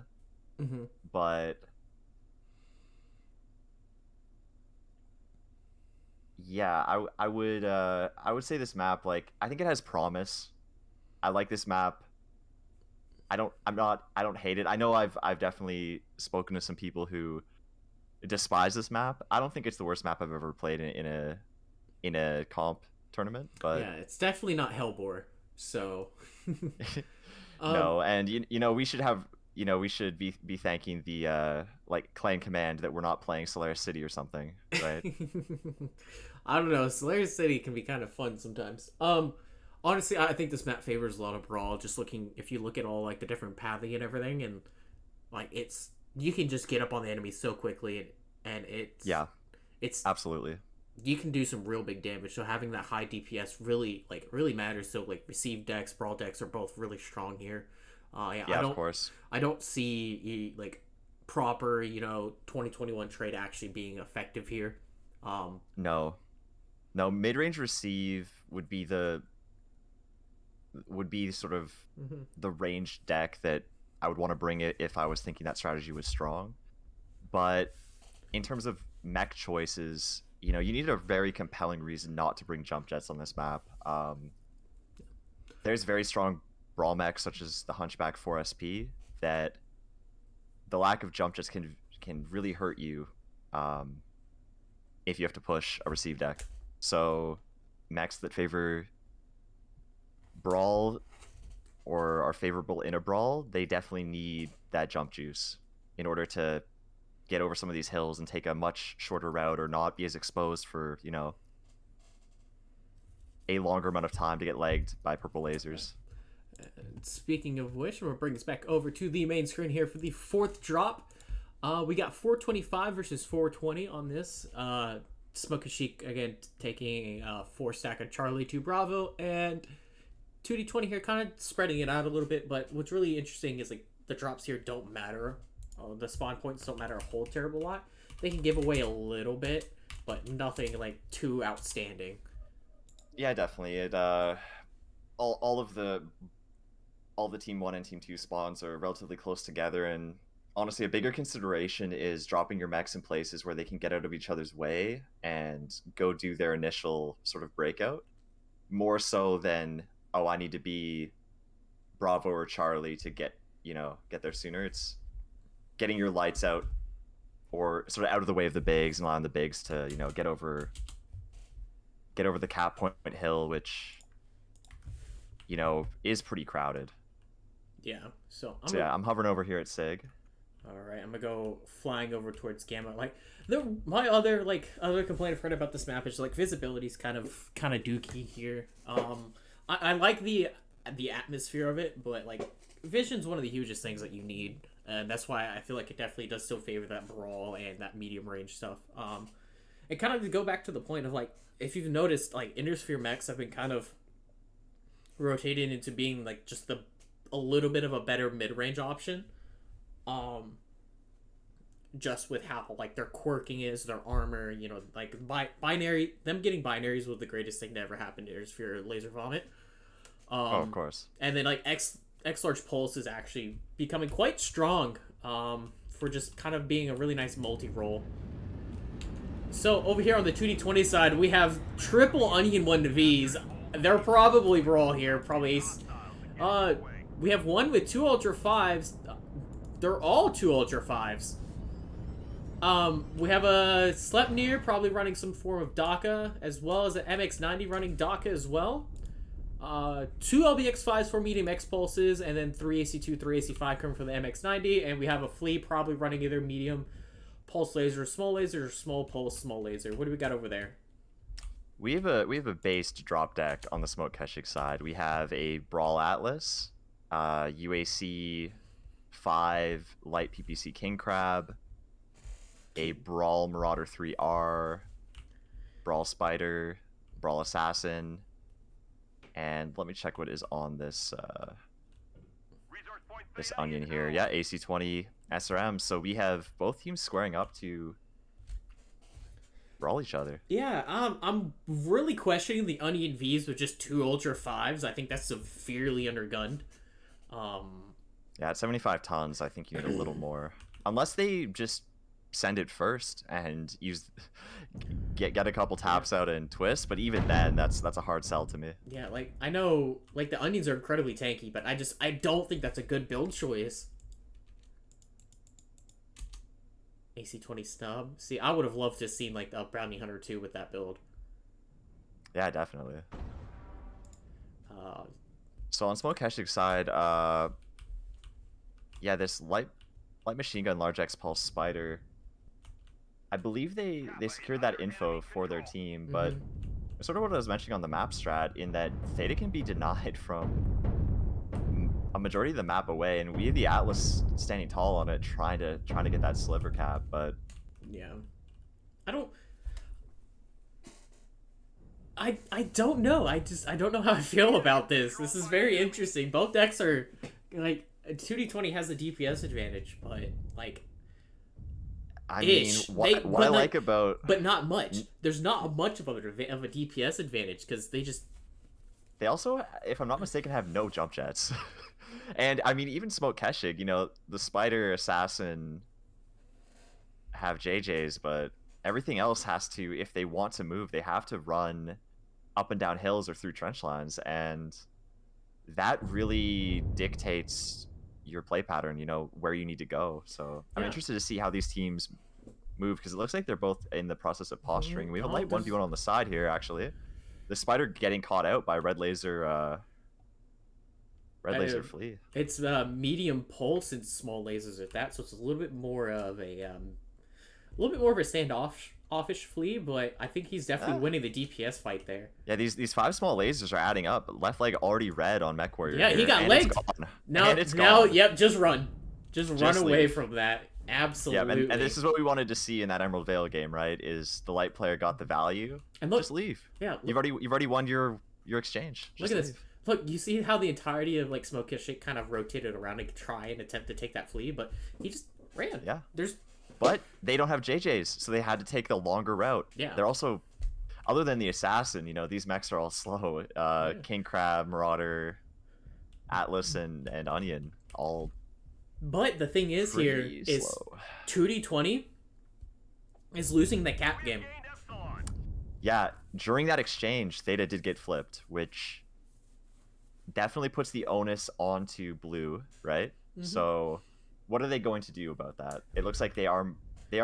Speaker 1: Mm-hmm.
Speaker 2: but yeah, I would say this map, like, I think it has promise. I like this map. I don't hate it. I know I've definitely spoken to some people who despise this map. I don't think it's the worst map I've ever played in a comp tournament, but
Speaker 1: Yeah, it's definitely not Hellbore. So,
Speaker 2: no, and you know, we should have, you know, we should be thanking the like clan command that we're not playing Solaris City or something, right?
Speaker 1: I don't know. Solaris City can be kind of fun sometimes. Honestly, I think this map favors a lot of brawl. Just looking, if you look at all like the different pathing and everything, and like it's you can just get up on the enemy so quickly, and
Speaker 2: Yeah,
Speaker 1: it's
Speaker 2: absolutely.
Speaker 1: you can do some real big damage. So having that high DPS really matters. So like receive decks, brawl decks are both really strong here. Yeah,
Speaker 2: Yeah, of course.
Speaker 1: I don't see like proper 2021 trade actually being effective here.
Speaker 2: No, no, mid-range receive would be sort of
Speaker 1: Mhm.
Speaker 2: the range deck that I would want to bring it if I was thinking that strategy was strong. But in terms of mech choices, you know, you need a very compelling reason not to bring jump jets on this map. There's very strong brawl mechs such as the Hunchback 4SP that the lack of jump jets can really hurt you if you have to push a receive deck. So mechs that favor brawl or are favorable in a brawl, they definitely need that jump juice in order to get over some of these hills and take a much shorter route or not be as exposed for, you know, a longer amount of time to get legged by purple lasers.
Speaker 1: Speaking of which, we'll bring this back over to the main screen here for the fourth drop. We got 425 versus 420 on this. Smoke Keshik again taking a 4-stack of Charlie to Bravo, and 2D20 here kind of spreading it out a little bit. But what's really interesting is like the drops here don't matter. The spawn points don't matter a whole terrible lot. They can give away a little bit, but nothing like too outstanding.
Speaker 2: Yeah, definitely. It all the team 1 and team 2 spawns are relatively close together, and honestly a bigger consideration is dropping your mechs in places where they can get out of each other's way and go do their initial sort of breakout, more so than, oh, I need to be Bravo or Charlie to get there sooner. It's getting your lights out or sort of out of the way of the bigs and allowing the bigs to, you know, get over the cap point hill, which, you know, is pretty crowded.
Speaker 1: Yeah. So
Speaker 2: I'm hovering over here at Sig.
Speaker 1: All right, I'm gonna go flying over towards Gamma. Like my other complaint I've heard about this map is like visibility's kind of dookie here. I like the atmosphere of it, but like vision's one of the hugest things that you need, and that's why I feel like it definitely does still favor that brawl and that medium range stuff. And kind of to go back to the point of like if you've noticed, like Endersphere mechs have been kind of rotated into being like just a little bit of a better mid range option. Just with how like their quirking is, their armor, you know, like binary, them getting binaries was the greatest thing to ever happen to Sphere Laser Vomit.
Speaker 2: Oh, of course.
Speaker 1: And then like X Large Pulse is actually becoming quite strong for just kind of being a really nice multi-role. So over here on the 2D20 side, we have triple Onion 1Vs. They're probably brawl here, probably ace. We have one with 2 Ultra 5s. They're all 2 Ultra 5s. We have a Sleipnir probably running some form of DACA, as well as an MX90 running DACA as well. 2 LBX5s for medium X pulses, and then 3 AC2, 3 AC5 coming from the MX90. And we have a Flea probably running either medium pulse laser, or small pulse, small laser. What do we got over there?
Speaker 2: We have a based drop deck on the Smoke Keshik side. We have a Brawl Atlas, UAC 5 light PPC King Crab, a Brawl Marauder 3R, Brawl Spider, Brawl Assassin, and let me check what is on this this onion here. Yeah, AC20 SRM. So we have both teams squaring up to brawl each other.
Speaker 1: Yeah, I'm really questioning the Onion Vs with just 2 Ultra 5s. I think that's severely undergunned.
Speaker 2: Yeah, at 75 tons, I think you need a little more. Unless they just send it first and get a couple taps out and twist, but even then, that's a hard sell to me.
Speaker 1: Yeah, like, I know, like, the Onions are incredibly tanky, but I don't think that's a good build choice. AC20 snub. See, I would have loved to have seen, like, a Brownie Hunter 2 with that build.
Speaker 2: Yeah, definitely. So on Smoke Keshik's side, yeah, this light machine gun, large X pulse spider. I believe they secured that info for their team, but sort of what I was mentioning on the map strat, in that Theta can be denied from a majority of the map away, and we have the Atlas standing tall on it, trying to get that sliver cap. But
Speaker 1: yeah, I don't know. I don't know how I feel about this. This is very interesting. Both decks are like 2D20 has the DPS advantage, but like.
Speaker 2: I mean, what I like about...
Speaker 1: But not much. There's not much of a DPS advantage, because
Speaker 2: they also, if I'm not mistaken, have no jump jets. And, I mean, even Smoke Keshik, you know, the Spider, Assassin have JJs, but everything else has to, if they want to move, they have to run up and down hills or through trench lines, and that really dictates your play pattern, you know, where you need to go. So I'm interested to see how these teams move, because it looks like they're both in the process of posturing. We have a light 1v1 on the side here, actually. The Spider getting caught out by red laser flea.
Speaker 1: It's medium pulse and small lasers at that, so it's a little bit more of a standoffish flea, but I think he's definitely winning the DPS fight there.
Speaker 2: Yeah, these 5 small lasers are adding up. Left leg already red on Mech Warrior.
Speaker 1: Yeah, he got legged. Now it's gone. Yep, just run. Just run away from that. Absolutely.
Speaker 2: Yeah, and this is what we wanted to see in that Emerald Vale game, right? Is the light player got the value, and just leave.
Speaker 1: Yeah,
Speaker 2: you've already won your exchange.
Speaker 1: Look at this. Look, you see how the entirety of like Smoke Keshik kind of rotated around to try and attempt to take that flea, but he just ran.
Speaker 2: Yeah.
Speaker 1: There's.
Speaker 2: But they don't have JJs, so they had to take the longer route.
Speaker 1: Yeah.
Speaker 2: They're also, other than the Assassin, you know, these mechs are all slow. King Crab, Marauder, Atlas, and Onion, all.
Speaker 1: But the thing is here is
Speaker 2: slow.
Speaker 1: 2D20 is losing the cap game.
Speaker 2: Yeah, during that exchange, Theta did get flipped, which definitely puts the onus onto blue, right? So what are they going to do about that? It looks like they are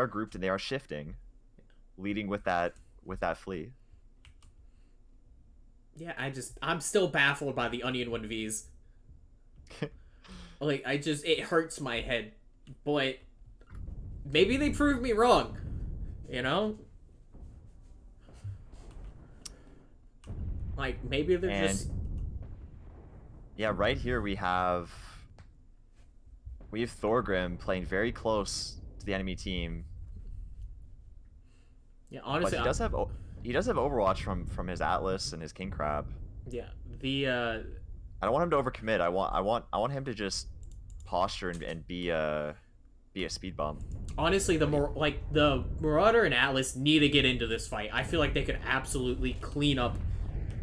Speaker 2: grouped and they are shifting, leading with that flea.
Speaker 1: Yeah, I'm still baffled by the Onion 1Vs. Like, it hurts my head, but maybe they proved me wrong, you know? Like, maybe they're just...
Speaker 2: Yeah, right here we have Thorgrim playing very close to the enemy team.
Speaker 1: Yeah, honestly,
Speaker 2: but he does have Overwatch from his Atlas and his King Crab.
Speaker 1: Yeah,
Speaker 2: I don't want him to overcommit. I want him to just posture and be a speed bump.
Speaker 1: Honestly, the Marauder and Atlas need to get into this fight. I feel like they could absolutely clean up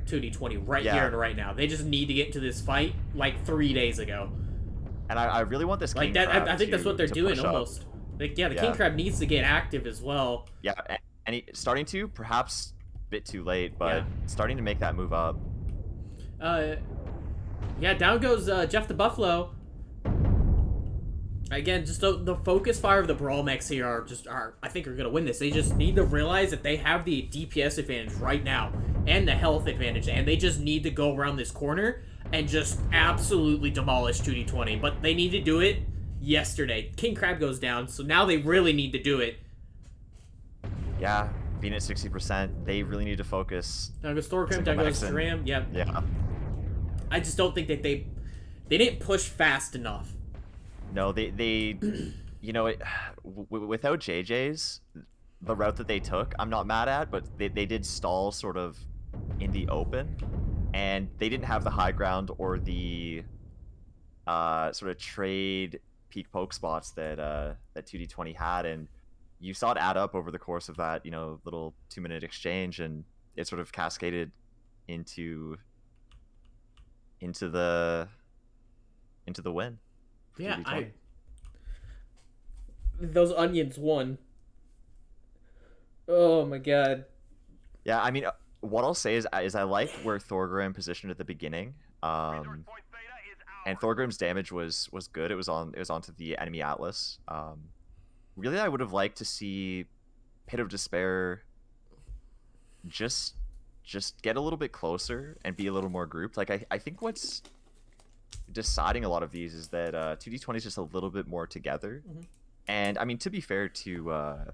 Speaker 1: 2D20 here and right now. They just need to get into this fight like 3 days ago.
Speaker 2: And I really want this King Crab
Speaker 1: I think that's what they're doing almost. Like, the King Crab needs to get active as well.
Speaker 2: Yeah, and he's starting to, perhaps a bit too late, but starting to make that move up.
Speaker 1: Yeah, down goes Jeff the Buffalo. Again, just the focus fire of the Brawl mechs here are I think are going to win this. They just need to realize that they have the DPS advantage right now and the health advantage, and they just need to go around this corner and just absolutely demolish 2D20. But they need to do it yesterday. King Crab goes down, so now they really need to do it.
Speaker 2: Yeah, being at 60%, they really need to focus.
Speaker 1: Down goes Thorgrim, down goes Dram. Yep.
Speaker 2: Yeah.
Speaker 1: I just don't think that they didn't push fast enough.
Speaker 2: No, they you know, without JJ's, the route that they took, I'm not mad at, but they did stall sort of in the open, and they didn't have the high ground or the sort of trade peak poke spots that that 2D20 had, and you saw it add up over the course of that little 2-minute exchange, and it sort of cascaded into into the into the win for
Speaker 1: Yeah,
Speaker 2: 2D20.
Speaker 1: those onions won. Oh my god.
Speaker 2: Yeah, I mean, what I'll say is I liked where Thorgrim positioned at the beginning. And Thorgrim's damage was good. It was onto the enemy Atlas. Really, I would have liked to see Pit of Despair just get a little bit closer and be a little more grouped. Like I think what's deciding a lot of these is that 2D20 is just a little bit more together.
Speaker 1: Mm-hmm.
Speaker 2: And I mean, to be fair to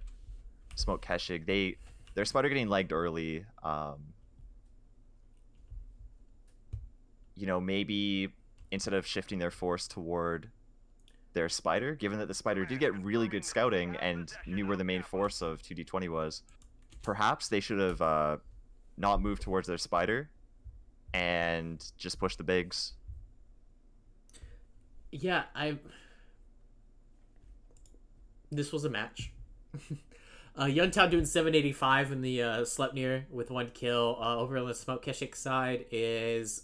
Speaker 2: Smoke Keshik, their spider getting legged early. Maybe instead of shifting their force toward their spider, given that the spider did get really good scouting and knew where the main force of 2D20 was, perhaps they should have not moved towards their spider and just pushed the bigs.
Speaker 1: Yeah, this was a match. Yuntao doing 785 in the Sleipnir with 1 kill. Over on the Smoke Keshik side is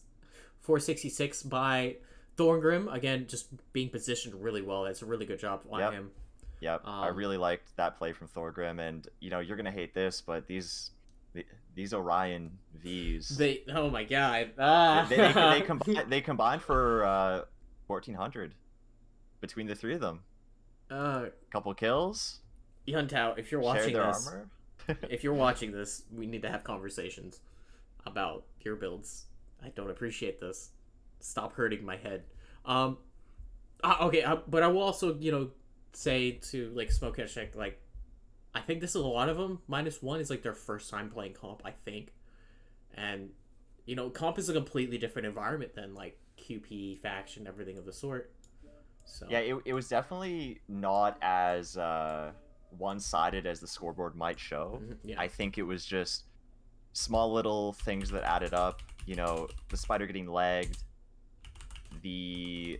Speaker 1: 466 by Thorngrim. Again, just being positioned really well. That's a really good job by him.
Speaker 2: Yep. I really liked that play from Thorgrim, and you're gonna hate this, but these Orion Vs.
Speaker 1: Oh my god.
Speaker 2: They combined for 1400 between the three of them. Couple kills.
Speaker 1: Yuntao, if you're watching this,
Speaker 2: armor.
Speaker 1: if you're watching this, we need to have conversations about your builds. I don't appreciate this. Stop hurting my head. Okay, but I will also, say to like Smoke Keshik, like, I think this is a lot of them. -1 is like their first time playing comp, I think, and comp is a completely different environment than like QP faction, everything of the sort. So
Speaker 2: yeah, it was definitely not as one-sided as the scoreboard might show.
Speaker 1: Yeah.
Speaker 2: I think it was just small little things that added up. The spider getting lagged, the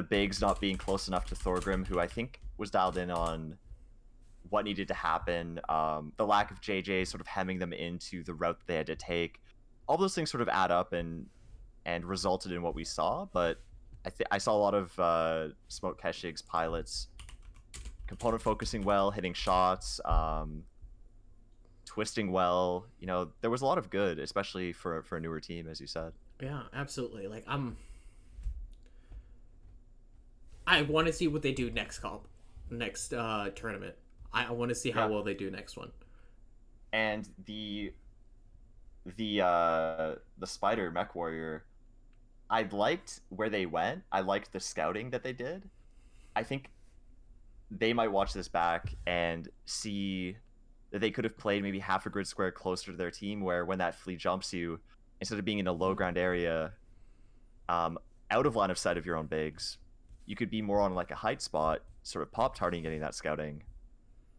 Speaker 2: bigs not being close enough to Thorgrim, who I think was dialed in on what needed to happen, the lack of JJ sort of hemming them into the route that they had to take. All those things sort of add up and resulted in what we saw, but I saw a lot of Smoke Keshig's pilots component focusing well, hitting shots, twisting well. There was a lot of good, especially for a newer team, as you said.
Speaker 1: Yeah, absolutely. Like I want to see what they do next tournament. I want to see how well they do next one.
Speaker 2: And the spider mech warrior, I liked where they went. I liked the scouting that they did. I think they might watch this back and see that they could have played maybe half a grid square closer to their team, where when that flea jumps you, instead of being in a low ground area, out of line of sight of your own bigs, you could be more on like a height spot, sort of pop tarting, getting that scouting,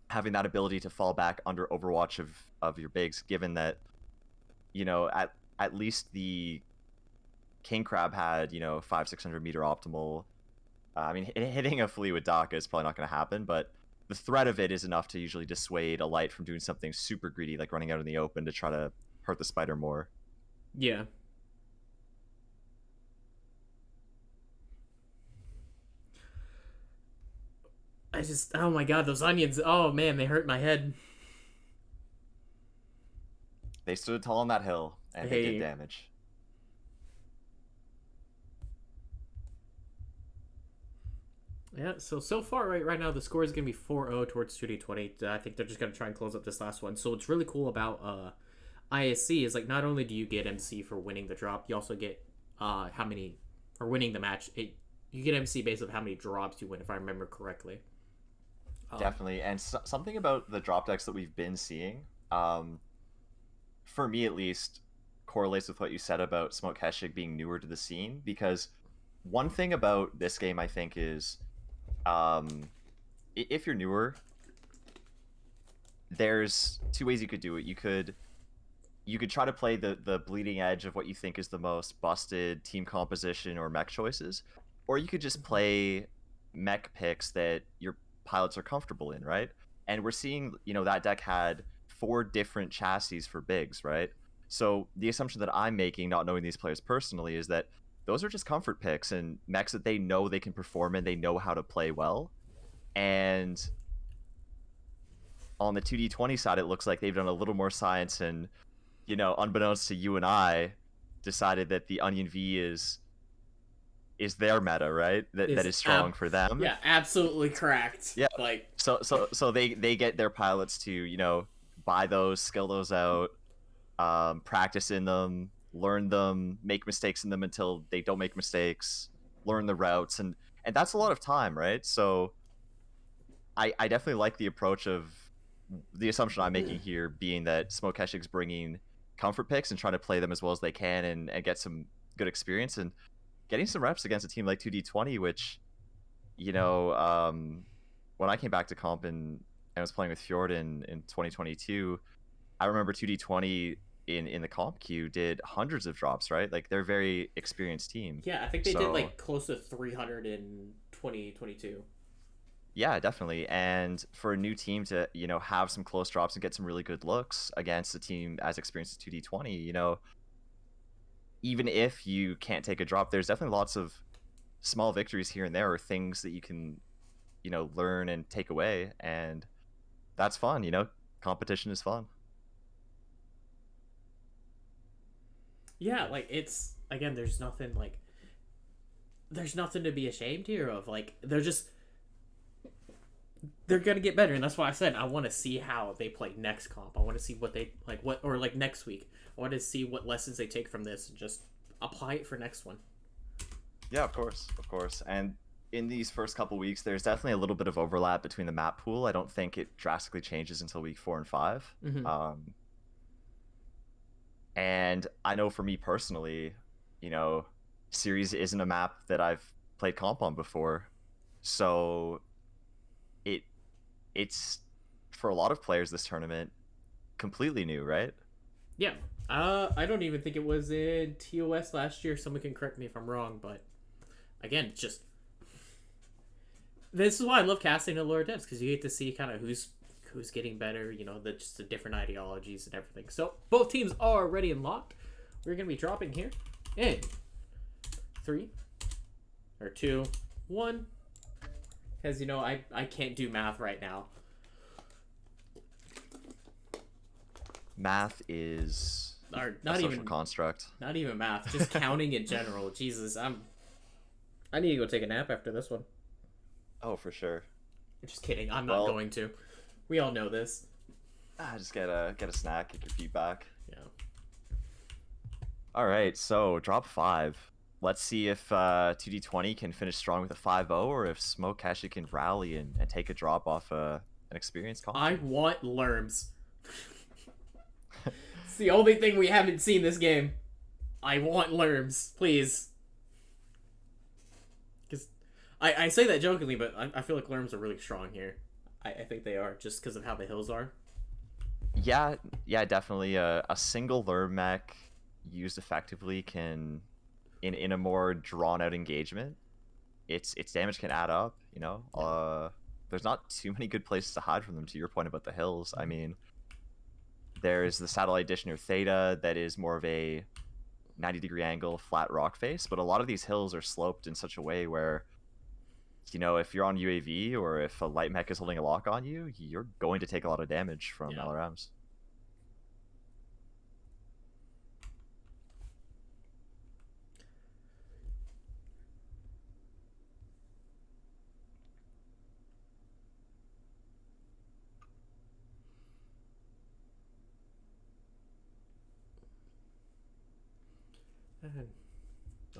Speaker 2: having that ability to fall back under overwatch of your bigs, given that at least the King Crab had 500-600 meter optimal. I mean, hitting a flea with Daka is probably not going to happen, but the threat of it is enough to usually dissuade a light from doing something super greedy, like running out in the open to try to hurt the spider more.
Speaker 1: Yeah. Oh my god, those onions. Oh man, they hurt my head.
Speaker 2: They stood tall on that hill, and they did damage.
Speaker 1: Yeah, so far, right now, the score is going to be 4-0 towards 2D20. I think they're just going to try and close up this last one. So what's really cool about ISC is, like, not only do you get MC for winning the drop, you also get how many, or winning the match. You get MC based on how many drops you win, if I remember correctly.
Speaker 2: Definitely, and something about the drop decks that we've been seeing, for me at least, correlates with what you said about Smoke Keshik being newer to the scene, because one thing about this game, I think, is if you're newer, there's two ways you could do it. You could you could try to play the bleeding edge of what you think is the most busted team composition or mech choices, or you could just play mech picks that your pilots are comfortable in, right? And we're seeing, that deck had 4 different chassis for bigs, right? So the assumption that I'm making, not knowing these players personally, is that those are just comfort picks and mechs that they know they can perform in, they know how to play well. And on the 2D20 side, it looks like they've done a little more science and, unbeknownst to you and I, decided that the Onion V is their meta, right? That is strong for them.
Speaker 1: Yeah, absolutely correct.
Speaker 2: Yeah.
Speaker 1: Like,
Speaker 2: so they get their pilots to, buy those, skill those out, practice in them, learn them, make mistakes in them until they don't make mistakes, learn the routes, and that's a lot of time, right? So I definitely like the approach of the assumption I'm making here being that Smoke Keshik's bringing comfort picks and trying to play them as well as they can and get some good experience and getting some reps against a team like 2D20, which, when I came back to comp and I was playing with Fjord in 2022, I remember 2D20 in the comp queue did hundreds of drops, right? Like, they're a very experienced team.
Speaker 1: yeah, I think they did like close to 300 in 2022.
Speaker 2: Yeah, definitely. And for a new team to, have some close drops and get some really good looks against a team as experienced as 2D20, even if you can't take a drop, there's definitely lots of small victories here and there or things that you can, learn and take away. And that's fun, competition is fun.
Speaker 1: Yeah, like, it's, again, there's nothing to be ashamed here of. Like, they're gonna get better, and that's why I said I want to see how they play next comp. I want to see what they next week. I want to see what lessons they take from this and just apply it for next one.
Speaker 2: Yeah, of course. And in these first couple weeks, there's definitely a little bit of overlap between the map pool. I don't think it drastically changes until week 4 and 5.
Speaker 1: Mm-hmm.
Speaker 2: And I know for me personally, Series isn't a map that I've played comp on before, so it's for a lot of players this tournament completely new, right?
Speaker 1: Yeah. I don't even think it was in TOS last year. Someone can correct me if I'm wrong, but again, just this is why I love casting the lower devs, because you get to see kind of who's getting better, just the different ideologies and everything. So both teams are ready and locked. We're gonna be dropping here in 3 or 2, 1. Because, I can't do math right now.
Speaker 2: Math is
Speaker 1: Or
Speaker 2: a social construct.
Speaker 1: Not even math, just counting in general. Jesus, I need to go take a nap after this one.
Speaker 2: Oh, for sure.
Speaker 1: Just kidding. I'm not going to. We all know this.
Speaker 2: Just get a snack, get your feet back.
Speaker 1: Yeah.
Speaker 2: All right, so drop 5. Let's see if 2D20 can finish strong with a 5-0, or if Smoke Keshik can rally and take a drop off an experienced comp.
Speaker 1: I want Lerms. It's the only thing we haven't seen this game. I want Lerms, please. Because I say that jokingly, but I feel like Lerms are really strong here. I think they are, just because of how the hills are.
Speaker 2: Yeah, definitely. A single Lerm mech used effectively can, in a more drawn out engagement, its damage can add up. There's not too many good places to hide from them. To your point about the hills, I mean, there's the satellite dish near Theta that is more of a 90-degree angle flat rock face, but a lot of these hills are sloped in such a way where, if you're on UAV or if a light mech is holding a lock on you, you're going to take a lot of damage from LRMs.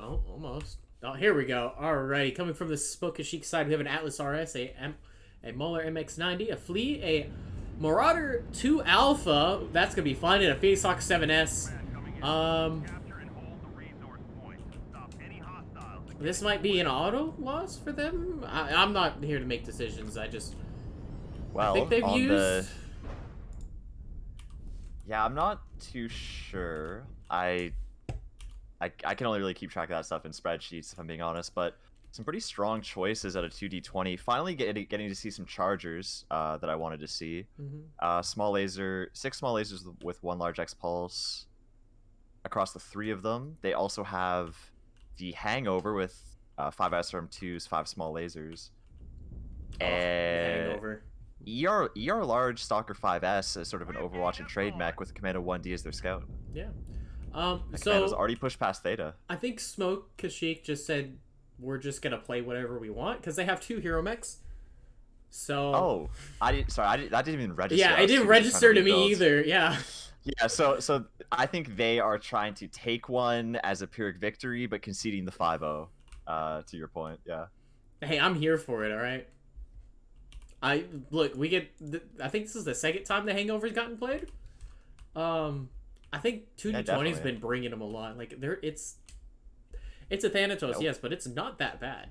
Speaker 1: Oh, almost. Oh, here we go. Alrighty, coming from the Smoke Keshik side, we have an Atlas RS, a Muller MX90, a Flea, a Marauder 2 Alpha. That's gonna be fun, and a Phoenix Hawk 7S. This might be an auto loss for them. I'm not here to make decisions. I think they've used.
Speaker 2: Yeah, I'm not too sure. I can only really keep track of that stuff in spreadsheets, if I'm being honest, but some pretty strong choices at a 2d20. Finally getting to see some chargers that I wanted to see. Small laser, 6 small lasers with 1 large X pulse across the 3 of them. They also have the Hangover with 5 SRM2s, 5 small lasers. And
Speaker 1: Hangover.
Speaker 2: ER large Stalker 5S as sort of an Overwatch and trade mech with Commando 1D as their scout.
Speaker 1: Yeah.
Speaker 2: Commando's already pushed past Theta.
Speaker 1: I think Smoke Keshik just said we're just gonna play whatever we want because they have 2 hero mechs. So.
Speaker 2: That didn't even register.
Speaker 1: Yeah, it didn't register to me either. Yeah.
Speaker 2: Yeah, so I think they are trying to take one as a Pyrrhic victory, but conceding the 5-0. To your point, yeah.
Speaker 1: Hey, I'm here for it. All right. I think this is the second time the Hangover's gotten played. I think 2d20's been bringing them a lot. Like it's a Thanatos, yes, but it's not that bad.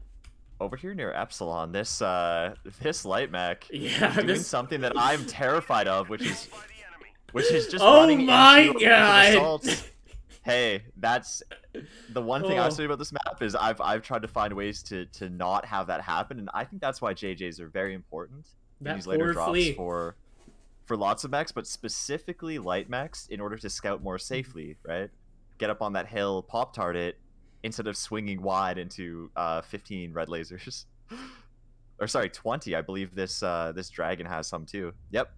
Speaker 2: Over here near Epsilon, this light mech doing something that I'm terrified of, which is just running into assaults. Hey, that's the one thing I've said about this map is I've tried to find ways to not have that happen, and I think that's why JJs are very important in these later drops for lots of mechs, but specifically light mechs in order to scout more safely, right? Get up on that hill, pop-tart it, instead of swinging wide into 15 red lasers. Or sorry, 20. I believe this dragon has some too. Yep.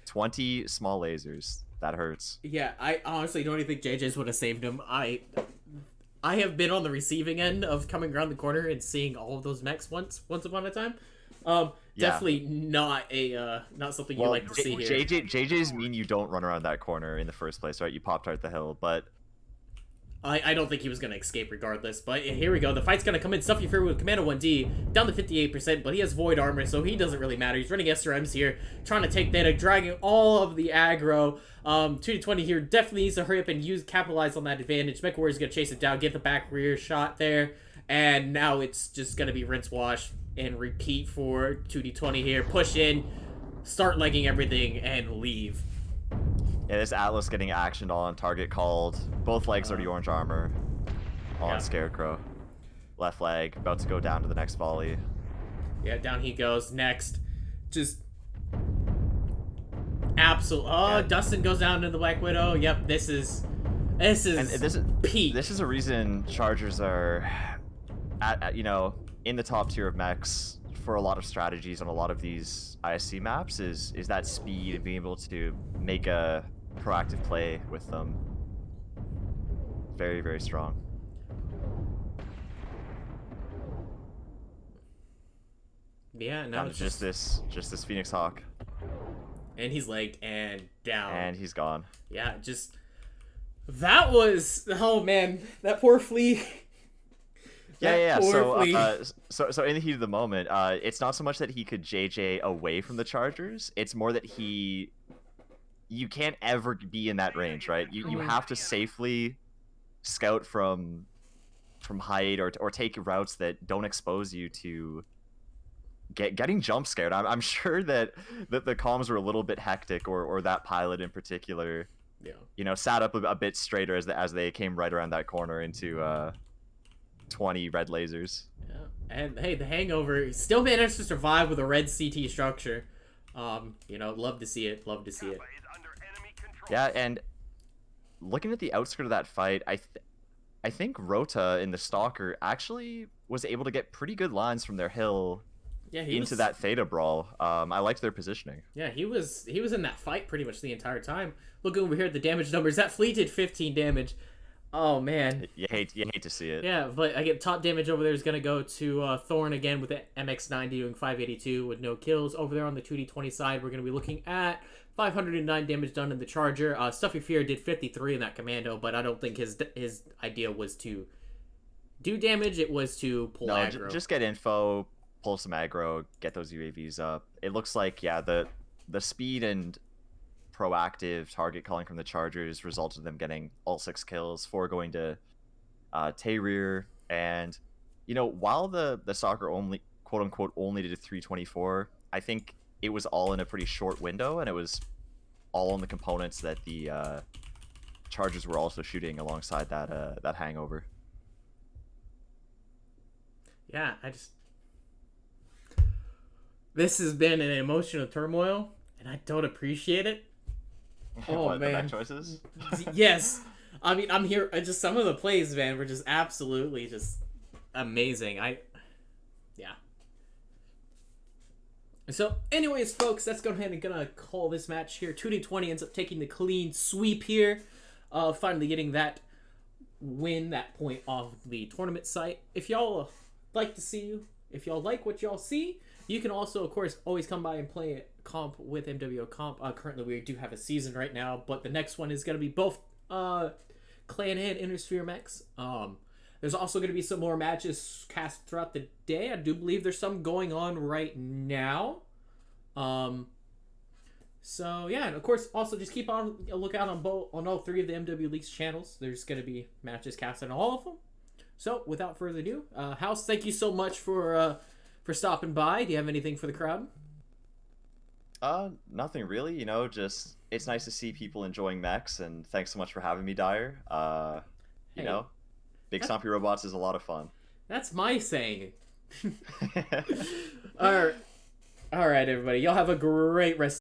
Speaker 2: 20 small lasers. That hurts.
Speaker 1: Yeah, I honestly don't even think JJ's would have saved him. I have been on the receiving end of coming around the corner and seeing all of those mechs once upon a time. Definitely not something you like to see here.
Speaker 2: JJ's mean you don't run around that corner in the first place, right? You pop-tart the hill, but
Speaker 1: I don't think he was going to escape regardless, but here we go. The fight's going to come in. Stuffy Fury with Commando 1D, down to 58%, but he has Void Armor, so he doesn't really matter. He's running SRMs here, trying to take Theta, dragging all of the aggro. 2d20 here definitely needs to hurry up and capitalize on that advantage. Mech Warrior's going to chase it down, get the back rear shot there, and now it's just going to be rinse, wash, and repeat for 2d20 here. Push in, start legging everything, and leave.
Speaker 2: Yeah, this Atlas getting actioned on, target called. Both legs are the orange armor on Scarecrow. Left leg, about to go down to the next volley.
Speaker 1: Yeah, down he goes. Next. Just absolute. Oh, Dustin goes down to the Black Widow. Yep, this is peak.
Speaker 2: This is a reason Chargers are at in the top tier of mechs for a lot of strategies on a lot of these ISC maps is that speed and being able to make a proactive play with them. Very, very strong.
Speaker 1: Yeah, now it's
Speaker 2: just this Phoenix Hawk.
Speaker 1: And he's legged and down.
Speaker 2: And he's gone.
Speaker 1: Yeah, that was, oh man, that poor Flea.
Speaker 2: Yeah. So in the heat of the moment, it's not so much that he could JJ away from the Chargers. It's more that you can't ever be in that range, right? You have to safely scout from height or take routes that don't expose you to getting jump scared. I'm sure that the comms were a little bit hectic, or that pilot in particular, sat up a bit straighter as they came right around that corner into 20 red lasers.
Speaker 1: Yeah, and hey, the Hangover still managed to survive with a red CT structure. Love to see it.
Speaker 2: Yeah, and looking at the outskirt of that fight, I think Rota in the Stalker actually was able to get pretty good lines from their hill into that Theta brawl. I liked their positioning.
Speaker 1: Yeah, he was in that fight pretty much the entire time. Looking over here at the damage numbers, that Flea did 15 damage. Oh man,
Speaker 2: you hate to see it.
Speaker 1: Yeah, but I get top damage over there is gonna go to Thorn again with the MX90 doing 582 with no kills. Over there on the 2d20 side, we're gonna be looking at 509 damage done in the Charger. Stuffy Fear did 53 in that Commando, but I don't think his idea was to do damage. It was to pull aggro.
Speaker 2: Just get info, pull some aggro, get those UAVs up. It looks like the speed and proactive target calling from the Chargers resulted in them getting all 6 kills, 4 going to Tahrir, and while the Soccer only quote unquote only did 324, I think it was all in a pretty short window, and it was all on the components that the chargers were also shooting alongside that hangover.
Speaker 1: Yeah, this has been an emotional turmoil, and I don't appreciate it. Oh
Speaker 2: What, the
Speaker 1: man,
Speaker 2: mech choices?
Speaker 1: yes. I mean, I'm here. Just some of the plays, man, were just absolutely just amazing. Yeah. So, anyways, folks, let's go ahead and gonna call this match here. 2D20 ends up taking the clean sweep here, finally getting that win, that point off the tournament site. If y'all like to see, if y'all like what y'all see, you can also, of course, always come by and play comp with MWO Comp. Currently, we do have a season right now, but the next one is gonna be both Clan and Intersphere mechs. There's also going to be some more matches cast throughout the day. I do believe there's some going on right now. So yeah, and of course, also just keep on a lookout on all three of the MW League's channels. There's going to be matches cast on all of them. So without further ado, House, thank you so much for stopping by. Do you have anything for the crowd?
Speaker 2: Nothing really. You know, just it's nice to see people enjoying mechs, and thanks so much for having me, Dyer. You know. Big Stompy Robots is a lot of fun.
Speaker 1: That's my saying. All right, everybody. Y'all have a great rest.